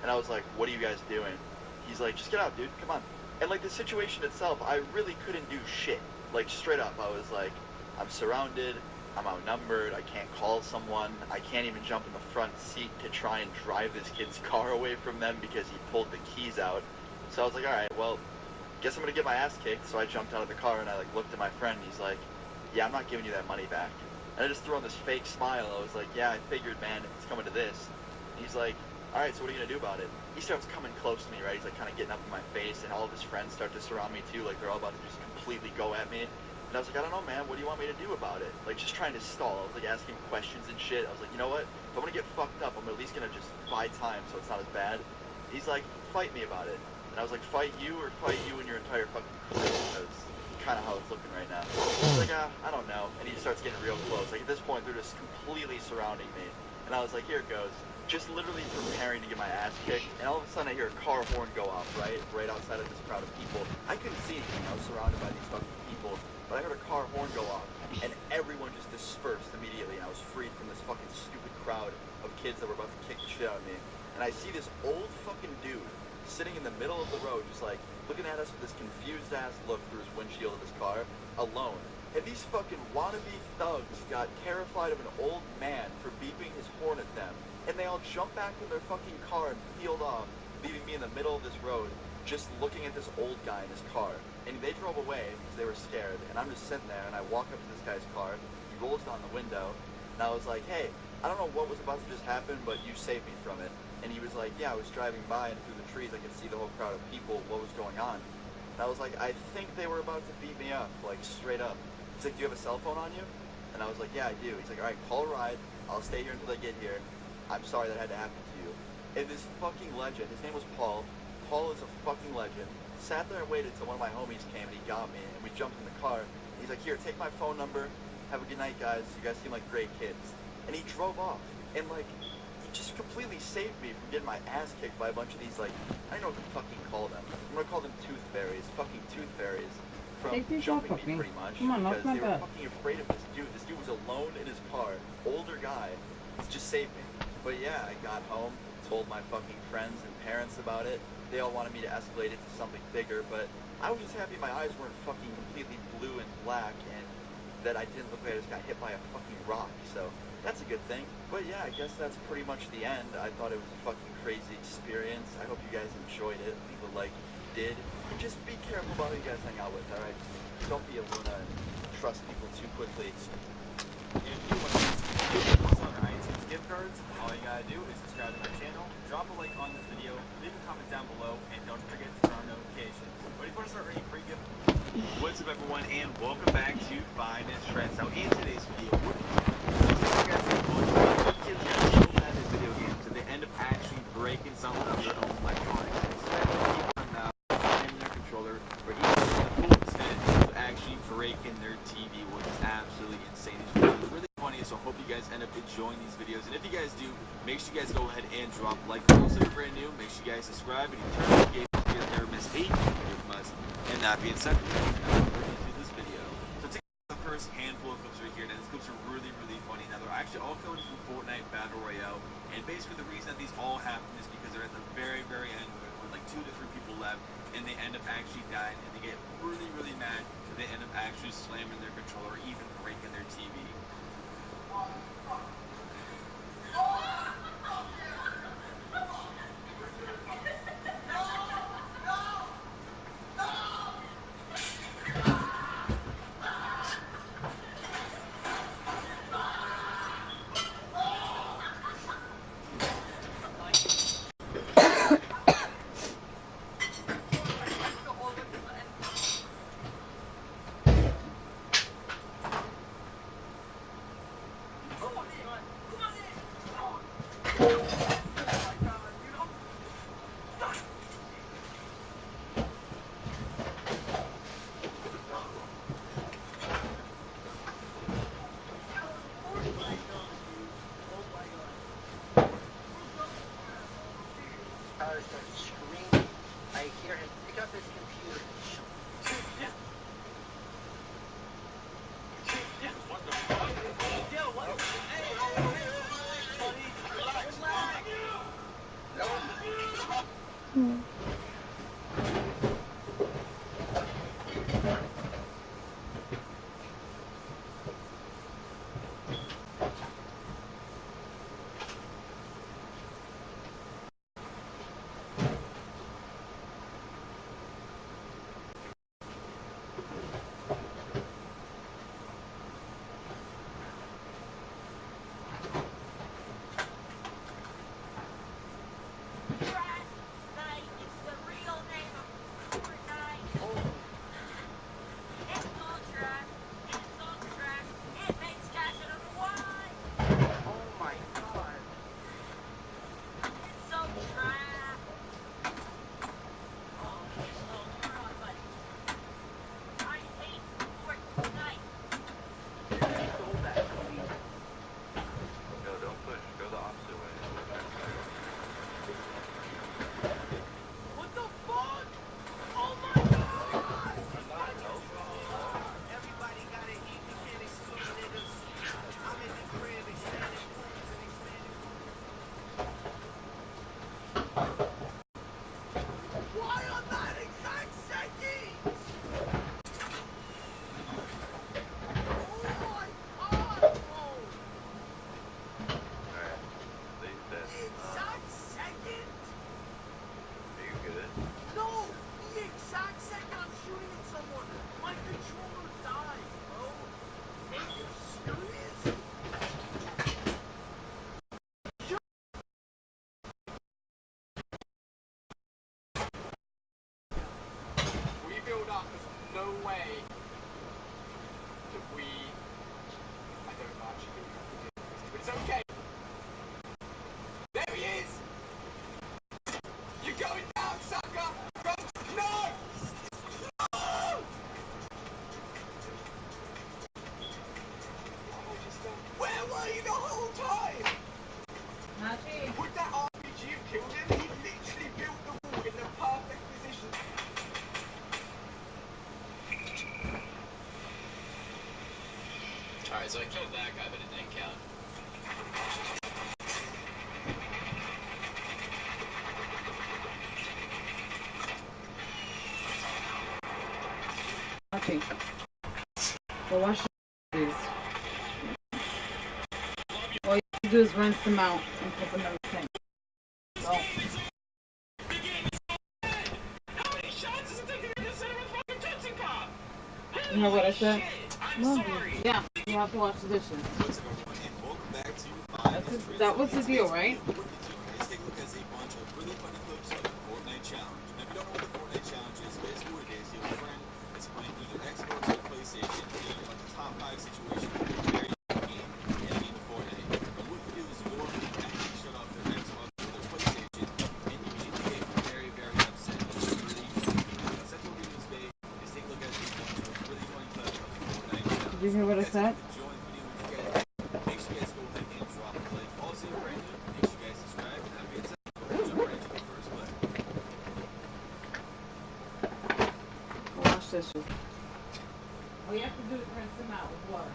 And I was like, what are you guys doing? He's like, just get out, dude, come on. And like the situation itself, I really couldn't do shit. Like straight up, I was like, I'm surrounded, I'm outnumbered, I can't call someone, I can't even jump in the front seat to try and drive this kid's car away from them because he pulled the keys out. So I was like, alright, well, guess I'm gonna get my ass kicked. So I jumped out of the car and I like looked at my friend and he's like, yeah, I'm not giving you that money back. And I just threw on this fake smile. I was like, yeah, I figured, man, if it's coming to this. And he's like, alright, so what are you gonna do about it? He starts coming close to me, right? He's like kind of getting up in my face, and all of his friends start to surround me too, like they're all about to just completely go at me. And I was like, I don't know, man, what do you want me to do about it? Like, just trying to stall. I was like asking questions and shit. I was like, you know what? If I'm gonna get fucked up, I'm at least gonna just buy time so it's not as bad. He's like, fight me about it. And I was like, fight you or fight you and your entire fucking crew? That's kind of how it's looking right now. He's like, I don't know. And he starts getting real close. Like, at this point, they're just completely surrounding me. And I was like, here it goes. Just literally preparing to get my ass kicked, and all of a sudden I hear a car horn go off, right outside of this crowd of people. I couldn't see anything, I was surrounded by these fucking people, but I heard a car horn go off, and everyone just dispersed immediately, and I was freed from this fucking stupid crowd of kids that were about to kick the shit out of me. And I see this old fucking dude sitting in the middle of the road, just like looking at us with this confused ass look through his windshield of his car, alone. And these fucking wannabe thugs got terrified of an old man for beeping his horn at them, and they all jumped back in their fucking car and peeled off, leaving me in the middle of this road, just looking at this old guy in his car. And they drove away because they were scared, and I'm just sitting there, and I walk up to this guy's car, he rolls down the window, and I was like, hey, I don't know what was about to just happen, but you saved me from it. And he was like, yeah, I was driving by, and through the trees I could see the whole crowd of people, what was going on. And I was like, I think they were about to beat me up, like, straight up. He's like, do you have a cell phone on you? And I was like, yeah, I do. He's like, all right, call a ride, I'll stay here until they get here. I'm sorry that had to happen to you. And this fucking legend, his name was Paul. Paul is a fucking legend. Sat there and waited till one of my homies came and he got me, and we jumped in the car. He's like, here, take my phone number. Have a good night, guys. You guys seem like great kids. And he drove off. And, like, he just completely saved me from getting my ass kicked by a bunch of these, like, I don't know what to fucking call them. I'm gonna call them tooth fairies. Fucking tooth fairies. From jumping me, pretty much. Because they were fucking afraid of this dude. This dude was alone in his car. Older guy. He just saved me. But yeah, I got home, told my fucking friends and parents about it. They all wanted me to escalate it to something bigger, but I was just happy my eyes weren't fucking completely blue and black, and that I didn't look like I just got hit by a fucking rock, so that's a good thing. But yeah, I guess that's pretty much the end. I thought it was a fucking crazy experience. I hope you guys enjoyed it. Leave a like if you did. And just be careful about who you guys hang out with, alright? Don't be a Luna and trust people too quickly. If you want to on iTunes gift cards, all you gotta do is subscribe to my channel, drop a like on this video, leave a comment down below, and don't forget to turn on notifications. But if you want to start earning free gift What's up, everyone, and welcome back to Find and Trends. Now, in today's video, we're kids got so bad at video games that they end up actually breaking something of their own electronics. Instead of keeping them now, slamming their controller, or even to the full extent of actually breaking their TV, which is absolutely insane. It's really funny, so I hope you guys end up enjoying these videos. And if you guys do, make sure you guys go ahead and drop a like. Also, if you're brand new, make sure you guys subscribe and you turn on the game to never miss a video from us. And that being said, into this video. So take the first handful of clips right here. Now, these clips are really, really funny. Now, they're actually all coming from Fortnite Battle Royale. And basically, the reason that these all happen is because they're at the very, very end with like 2 to 3 people left, and they end up actually dying, and they get really, really mad that they end up actually slamming their controller or even breaking their TV. Screaming. I hear him pick up his computer. stop. There's no way that we... I don't know actually who we have to do this, but it's okay. There he is! You're going down, sucker! Run! No! No! Where were you the whole time? Would that RPG have killed him? He literally built the wall in the perfect position. Alright, so I killed that guy, but it didn't count. Watching. Well, watch these. All you have to do is rinse them out and put them in the sink. So. You know what I said? No. Yeah, you have to wash the dishes. That was the deal, right? Let's take a look at a bunch of really funny clips of the Fortnite Challenge. Now, if you don't know what the Fortnite Challenge is, basically what it is, you have a friend that's playing either Xbox or PlayStation, and like the top 5 situation in a very game, and in Fortnite. And what you do is you go up and actually shut off their Xbox or their PlayStation, and you make the game very, very upset. It's really funny. That's what we're doing today, is take a look at a bunch of really funny clips of the Fortnite Challenge. Did you hear what I said? Make sure you guys go ahead and drop a like. Also, if you're brand new, make sure you guys subscribe. And have a good time. We'll jump right into the first clip. Wash dishes. All you have to do is rinse them out with water.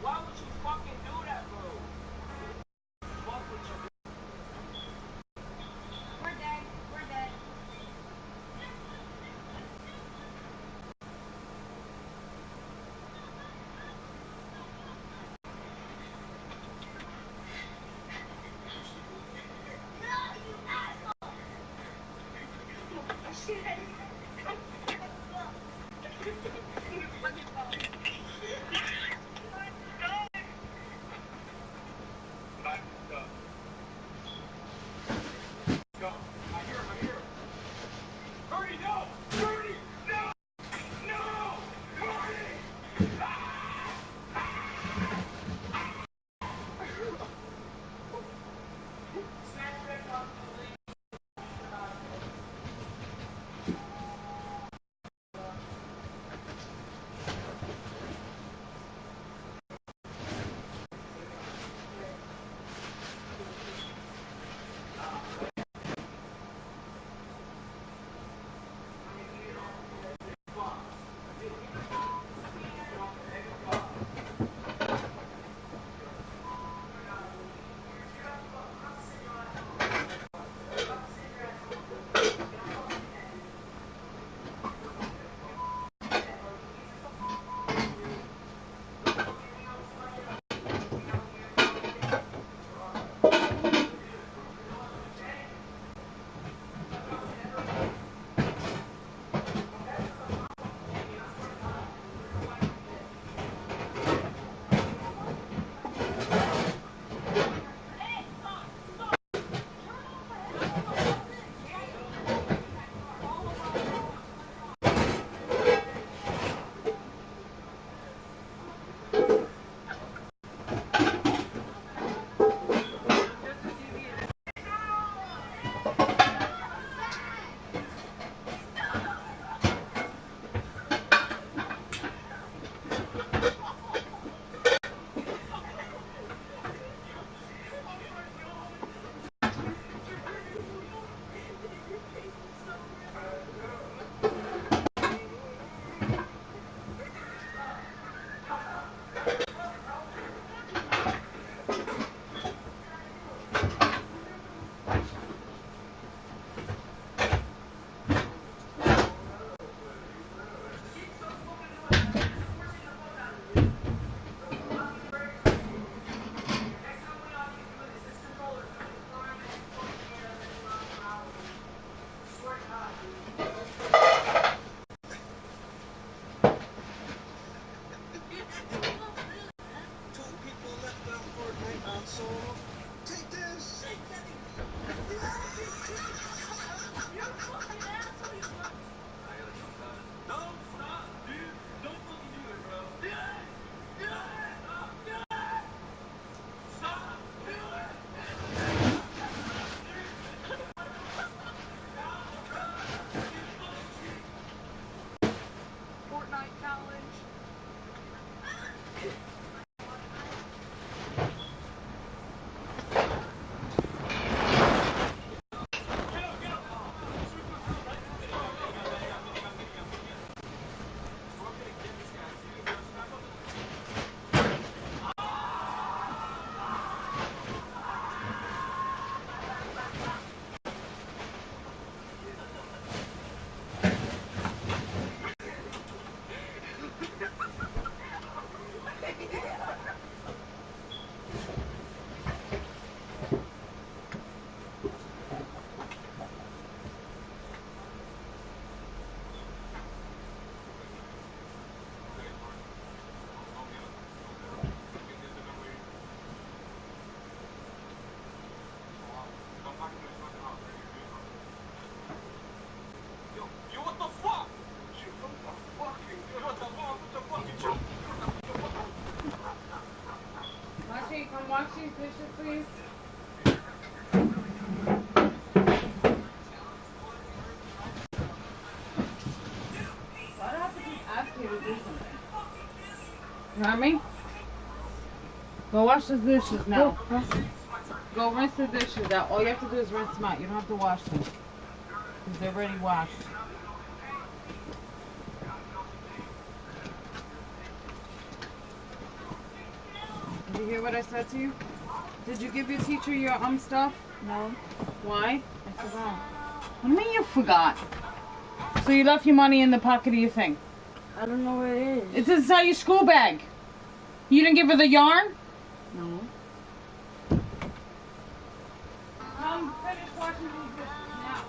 Why would you fucking do that, bro? Fuck with you. We're dead. We're dead. Machi, come wash these dishes, please. Why do I have to keep asking you to do something? You heard me? Go wash the dishes now. Go rinse the dishes out. All you have to do is rinse them out. You don't have to wash them. Because they're already washed. Did you hear what I said to you? Did you give your teacher your stuff? No. Why? I forgot. What do you mean you forgot? So you left your money in the pocket of your thing? I don't know where it is. It's inside your school bag. You didn't give her the yarn? No. Come finish washing these dishes now.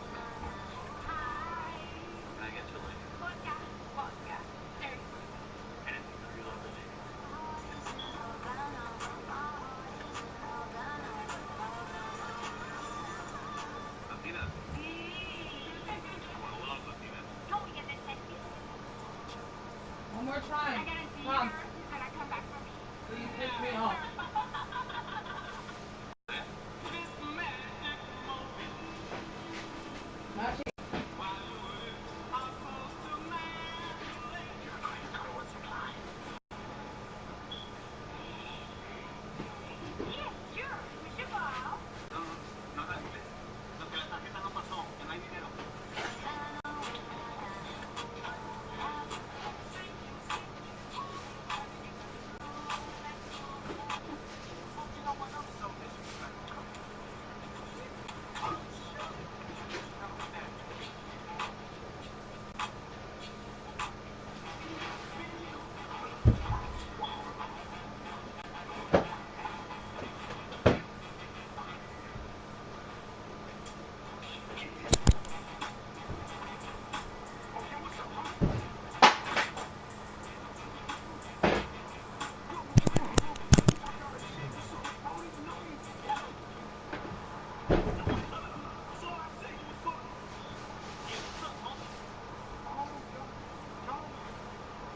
One more try. Come. Please pick me up. Machi.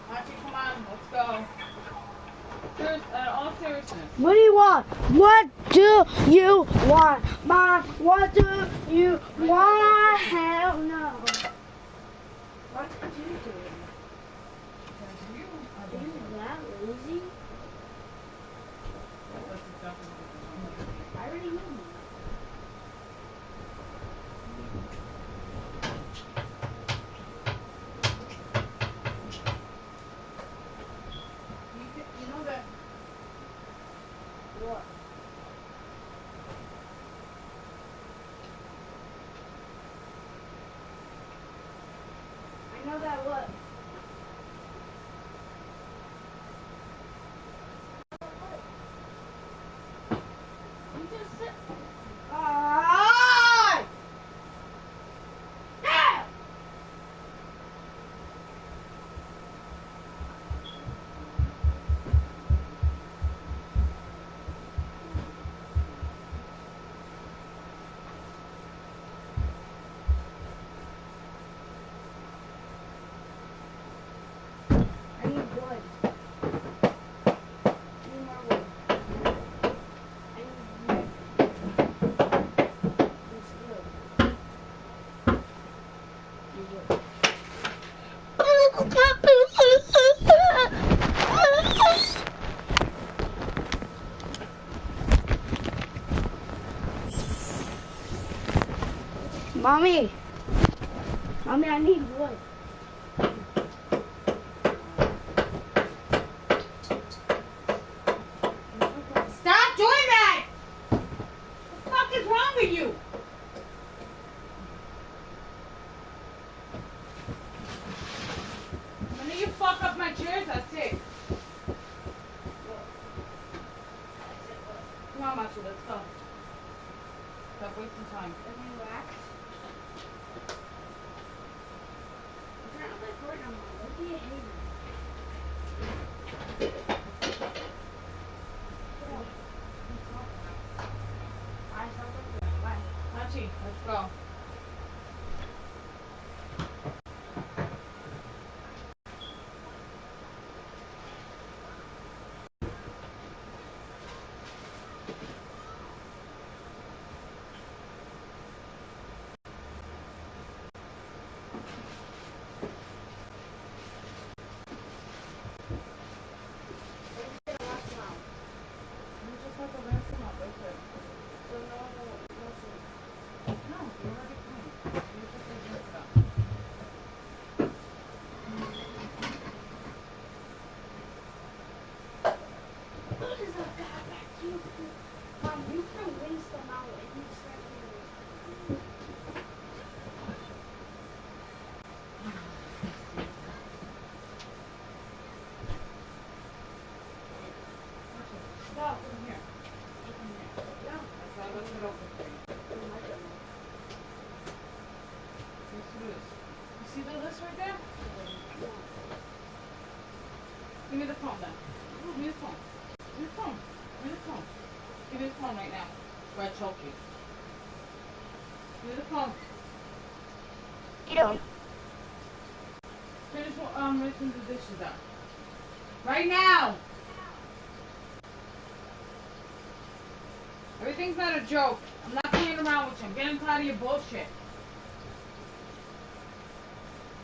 Machi, come on, let's go. All seriousness. What do you want? What do you want? Mom, what do you want? Hell no. What did you do? Are you that lazy? I already knew. You know that. What? I know that what? I mean, I need wood. Stop doing that! What the fuck is wrong with you? When you fuck up my chairs, that's it. Come on, Macho, let's go. Stop wasting time. Machi, let's go. See the list right there? Give me the phone then. Give me the phone. Give me the phone. Give me the phone. Give me the phone right now. Or I choke you. Give me the phone. You don't. Finish rinsing the dishes out. Right now! Everything's not a joke. I'm not playing around with you. I'm getting tired of your bullshit.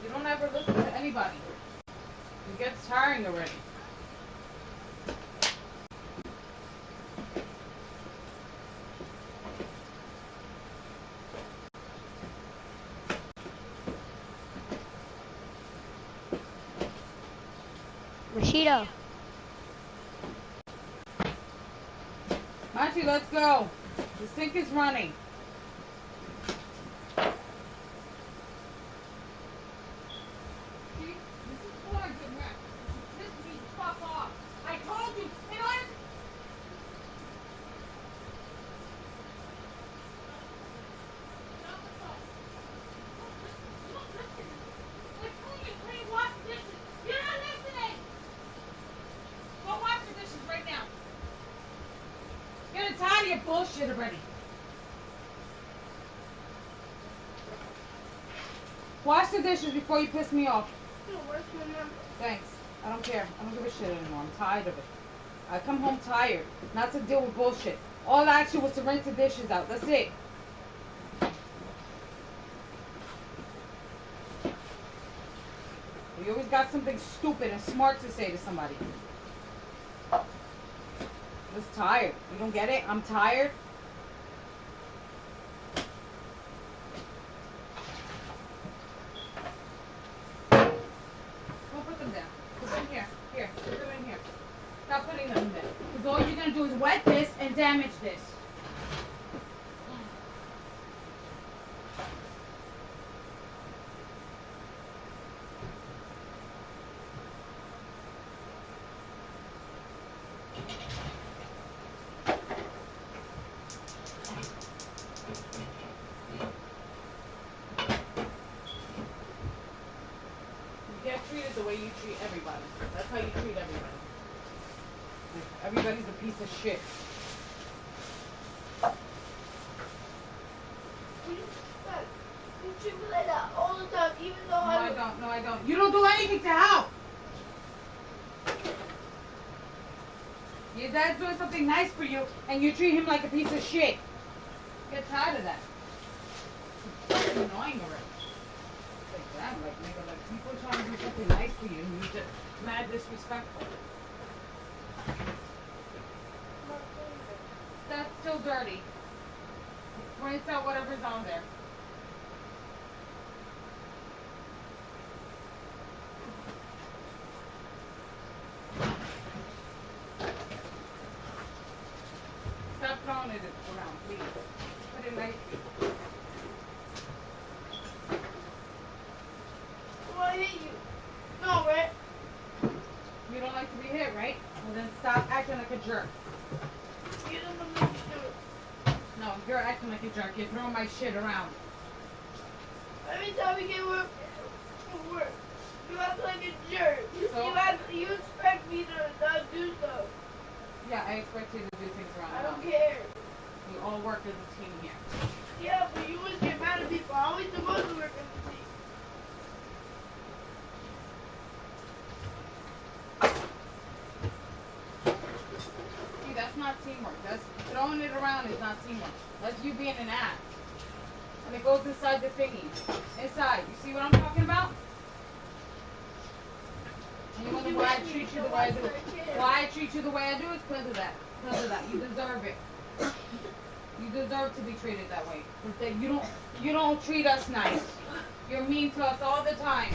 You don't ever listen to anybody. It gets tiring already. Machito. Machi, let's go. The sink is running. Bullshit already. Wash the dishes before you piss me off. Thanks. I don't care. I don't give a shit anymore. I'm tired of it. I come home tired, not to deal with bullshit. All I asked you was to rinse the dishes out. That's it. You always got something stupid and smart to say to somebody. I'm just tired. You don't get it? I'm tired. Don't put them down. Put them here. Here. Put them in here. Stop putting them in there. Because all you're going to do is wet this and damage this. Treated the way you treat everybody. That's how you treat everybody. Everybody's a piece of shit. You treat me like that all the time, even though I don't. No, I don't. You don't do anything to help. Your dad's doing something nice for you, and you treat him like a piece of shit. Get tired of that. It's fucking annoying already. Damn, like, nigga, like, people are trying to do something nice for you, and you're just mad disrespectful. That's still dirty. Rinse out whatever's on there. it around, please. Put it right. Oh, I hit you. No, right? You don't like to be hit, right? Well, then stop acting like a jerk. You don't want me to do it. No, you're acting like a jerk. You're throwing my shit around. Every time we get work, you act like a jerk. So? You expect me to not do stuff. Yeah, I expect you to do things around the I don't house. care. We all work as a team here. Yeah, but you always get mad at people. I always supposed to work as a team. See, that's not teamwork. That's throwing it around is not teamwork. That's you being an ass. And it goes inside the thingy. Inside. You see what I'm talking about? And you wonder why I treat you the way I do. Why I treat you the way I do is because of that. Because of that. You deserve it. You deserve to be treated that way. You don't treat us nice. You're mean to us all the time.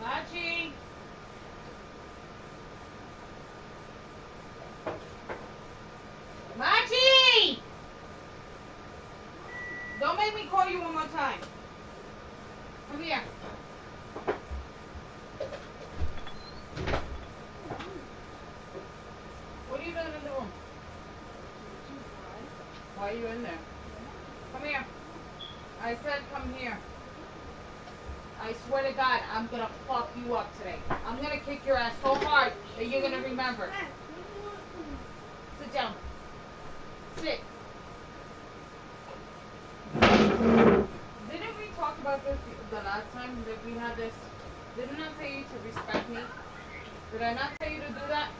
Machi! Machi! Don't make me call you one more time. Come here. What are you doing in the room? Why are you in there? Come here. I said come here. I swear to God, I'm gonna fuck you up today. I'm gonna kick your ass so hard that you're gonna remember. Sit down. Sit. Didn't we talk about this the last time that we had this? Didn't I tell you to respect me? Did I not tell you to do that?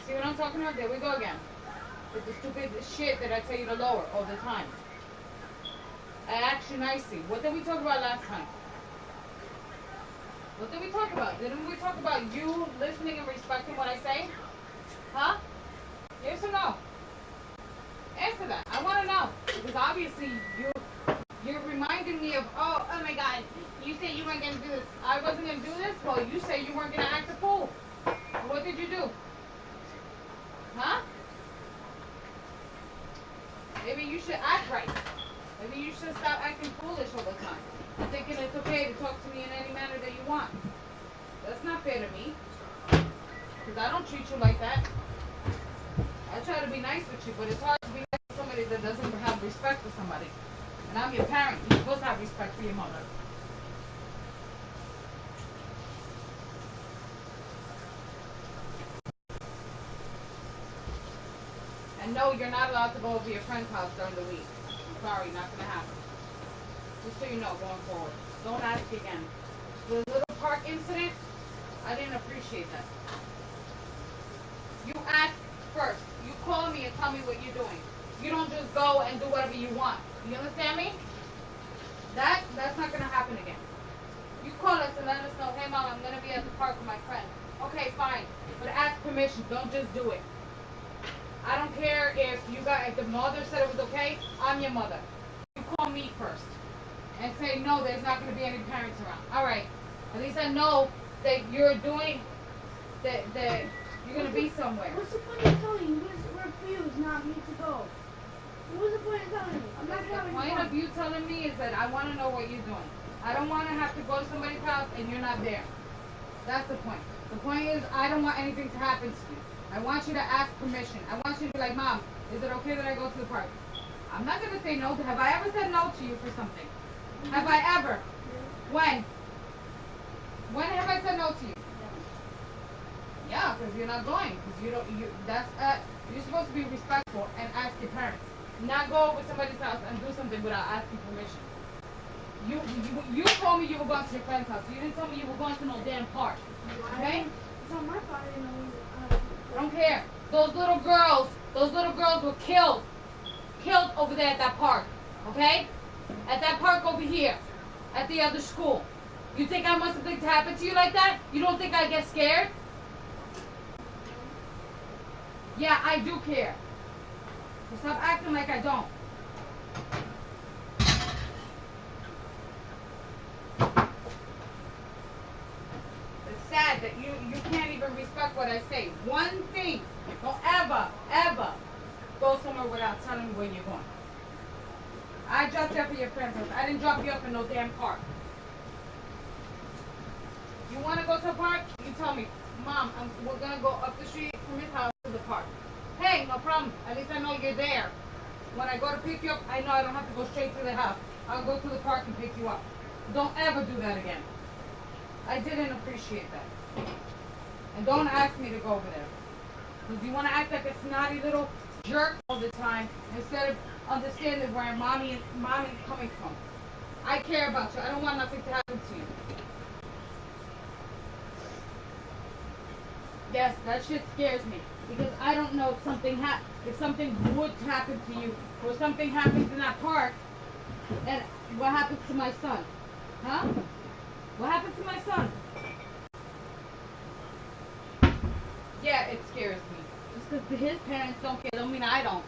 See what I'm talking about? There we go again. With the stupid shit that I tell you to lower all the time. I asked you nicely. What did we talk about last time? What did we talk about? Didn't we talk about you listening and respecting what I say? Huh? Yes or no? Answer that. I want to know. Because obviously you're reminding me of, oh my God, you said you weren't going to do this. I wasn't going to do this? Well, you said you weren't going to act a fool. What did you do? Huh? Maybe you should act right. Maybe you should stop acting foolish all the time. And thinking it's okay to talk to me in any manner that you want. That's not fair to me. Because I don't treat you like that. I try to be nice with you, but it's hard to be nice with somebody that doesn't have respect for somebody. And I'm your parent. You're supposed to have respect for your mother. And no, you're not allowed to go over your friend's house during the week. I'm sorry, not going to happen. Just so you know, going forward. Don't ask again. The little park incident, I didn't appreciate that. You ask first. You call me and tell me what you're doing. You don't just go and do whatever you want. You understand me? That's not going to happen again. You call us and let us know, hey mom, I'm going to be at the park with my friend. Okay, fine. But ask permission. Don't just do it. I don't care if the mother said it was okay. I'm your mother. You call me first. And say, no, there's not going to be any parents around. All right. At least I know that you're doing, that you're going to be somewhere. What's the point of telling you? You just refuse not me to go. What's the point of telling me? I'm not having fun. The point of you telling me is that I want to know what you're doing. I don't want to have to go to somebody's house and you're not there. That's the point. The point is I don't want anything to happen to you. I want you to ask permission. I want you to be like, Mom, is it okay that I go to the park? I'm not going to say no. Have I ever said no to you for something? Have I ever? When? When have I said no to you? Yeah, because you're not going. Because you're supposed to be respectful and ask your parents. Not go over somebody's house and do something without asking permission. You told me you were going to your friend's house. You didn't tell me you were going to no damn park. Okay? It's not my fault. I don't care. Those little girls were killed. Killed over there at that park. Okay? At that park over here. At the other school. You think I want something to happen to you like that? You don't think I get scared? Yeah, I do care. So stop acting like I don't. It's sad that you can't even respect what I say. One thing. Don't ever go somewhere without telling me where you're going. I dropped you off at your friend's house. I didn't drop you off in no damn park. You want to go to a park? You tell me, Mom, we're going to go up the street from his house to the park. Hey, no problem. At least I know you're there. When I go to pick you up, I know I don't have to go straight to the house. I'll go to the park and pick you up. Don't ever do that again. I didn't appreciate that. And don't ask me to go over there. Because you want to act like a snotty little jerk all the time instead of understanding where mommy coming from. I care about you. I don't want nothing to happen to you. Yes, that shit scares me. Because I don't know if something would happen to you or something happens in that park, and what happens to my son? Huh? What happens to my son? Yeah, it scares me. Just because his parents don't care, don't mean I don't.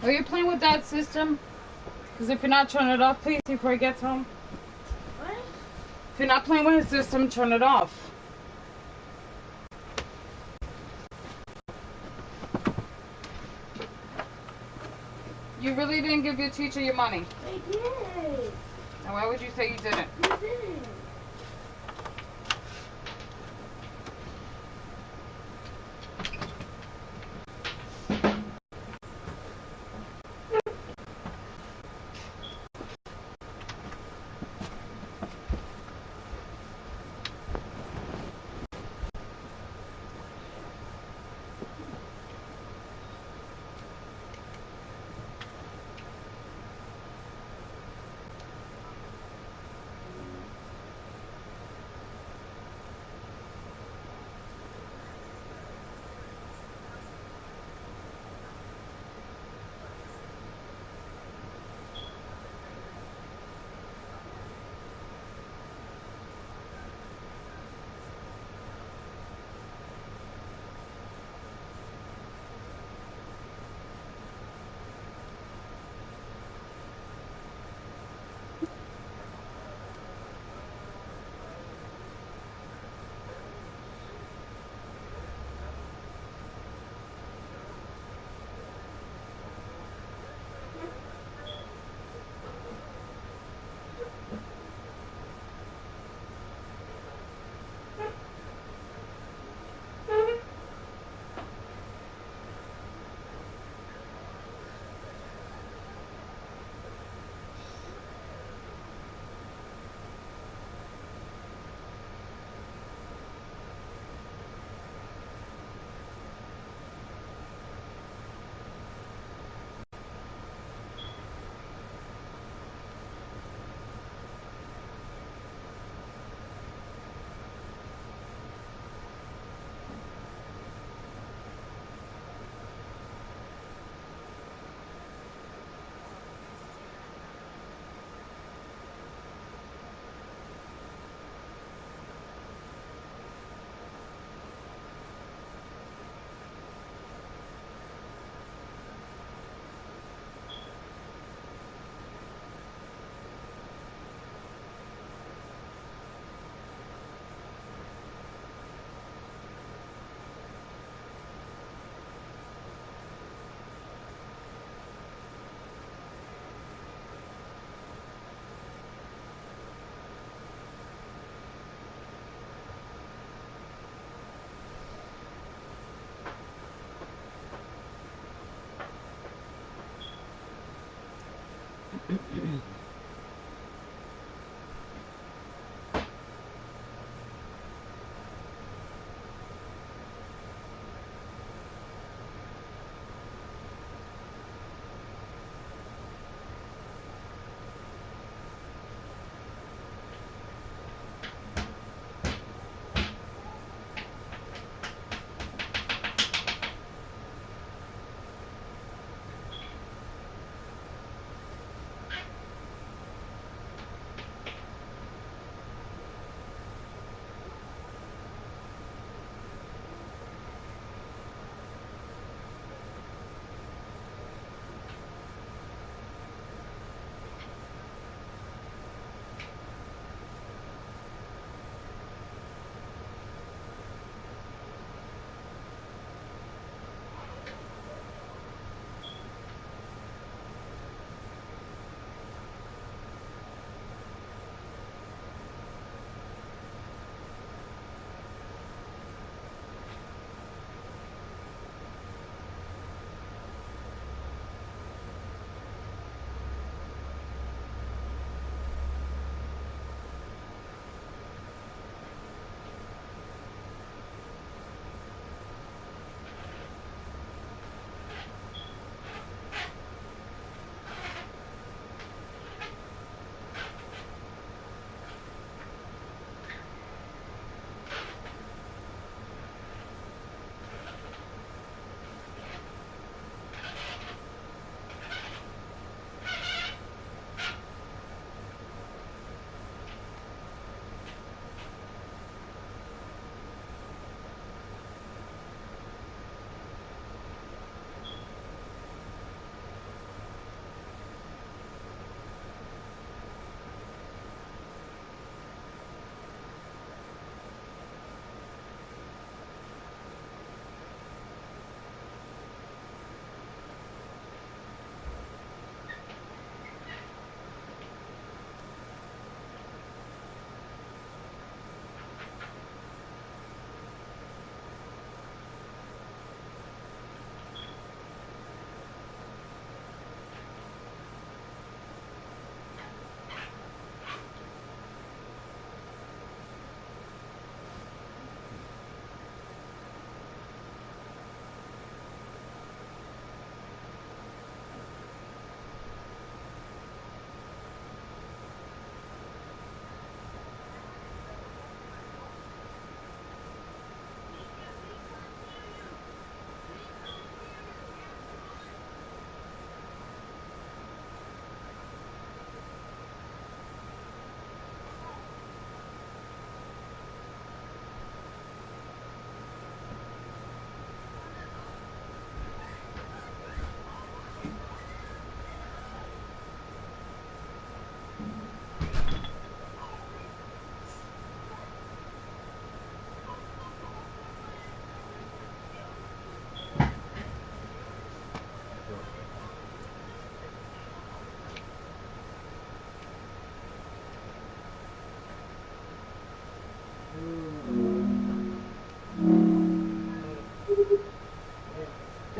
Are you playing with that system? Because if you're not, turn it off, please, before he gets home. What? If you're not playing with his system, turn it off. You really didn't give your teacher your money? I did. And why would you say you didn't? You didn't.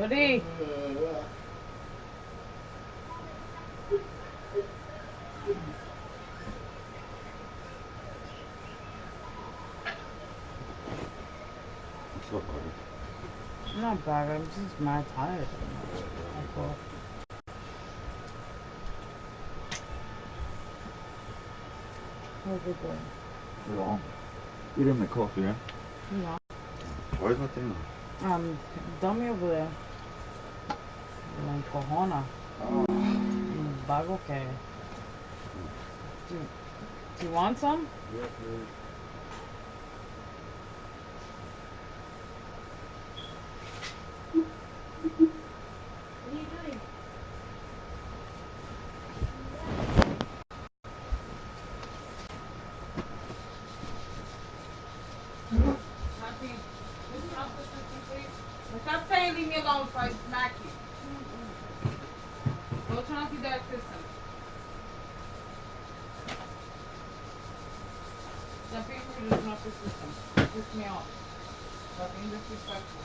Goody. What's up, buddy? I'm not bad, I'm just mad tired. That's all. How's it going? Wrong. You didn't make coffee, right? No. Where's my thing? Dummy over there. La encojona. Vago que. Do you want some? Yeah, please. What are you doing? Happy. Stop saying leave me alone before I smack you. Go turn off your dark system. Stop being rude and turn off your system. Piss me off. Stop being disrespectful.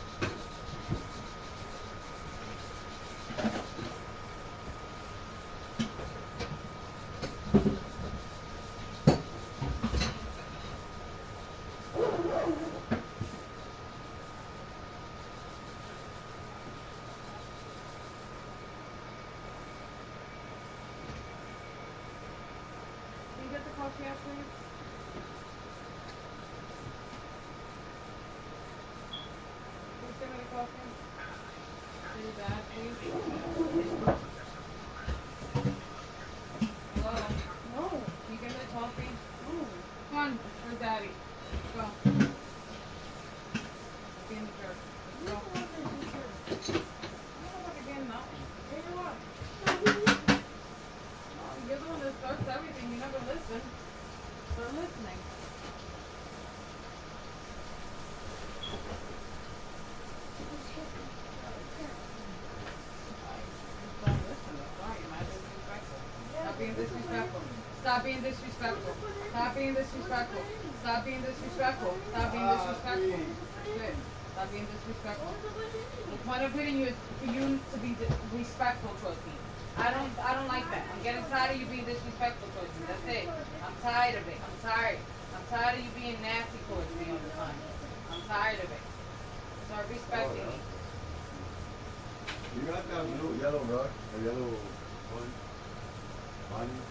Can you get the coffee out, please? Can you send me the coffee? Say your dad, please. Hello? No. Can you get me the coffee? No. Come on, it's for daddy. Go. Be in the jerk. Go. I don't know about again, nothing. Hey, you what? Oh, you're the one that starts everything. You never listen. Start listening. Don't listen. That's why you're mad disrespectful. Stop being disrespectful. Stop being disrespectful. Stop being disrespectful. Stop being disrespectful. Stop being disrespectful. Good. Stop being disrespectful. The point of hitting you is for you to be respectful towards me. I don't like that. I'm getting tired of you being disrespectful towards me. That's it. I'm tired of it. I'm tired. I'm tired of you being nasty towards me all the time. I'm tired of it. Start respecting me. You got that little yellow rug, or yellow one? Bonnie?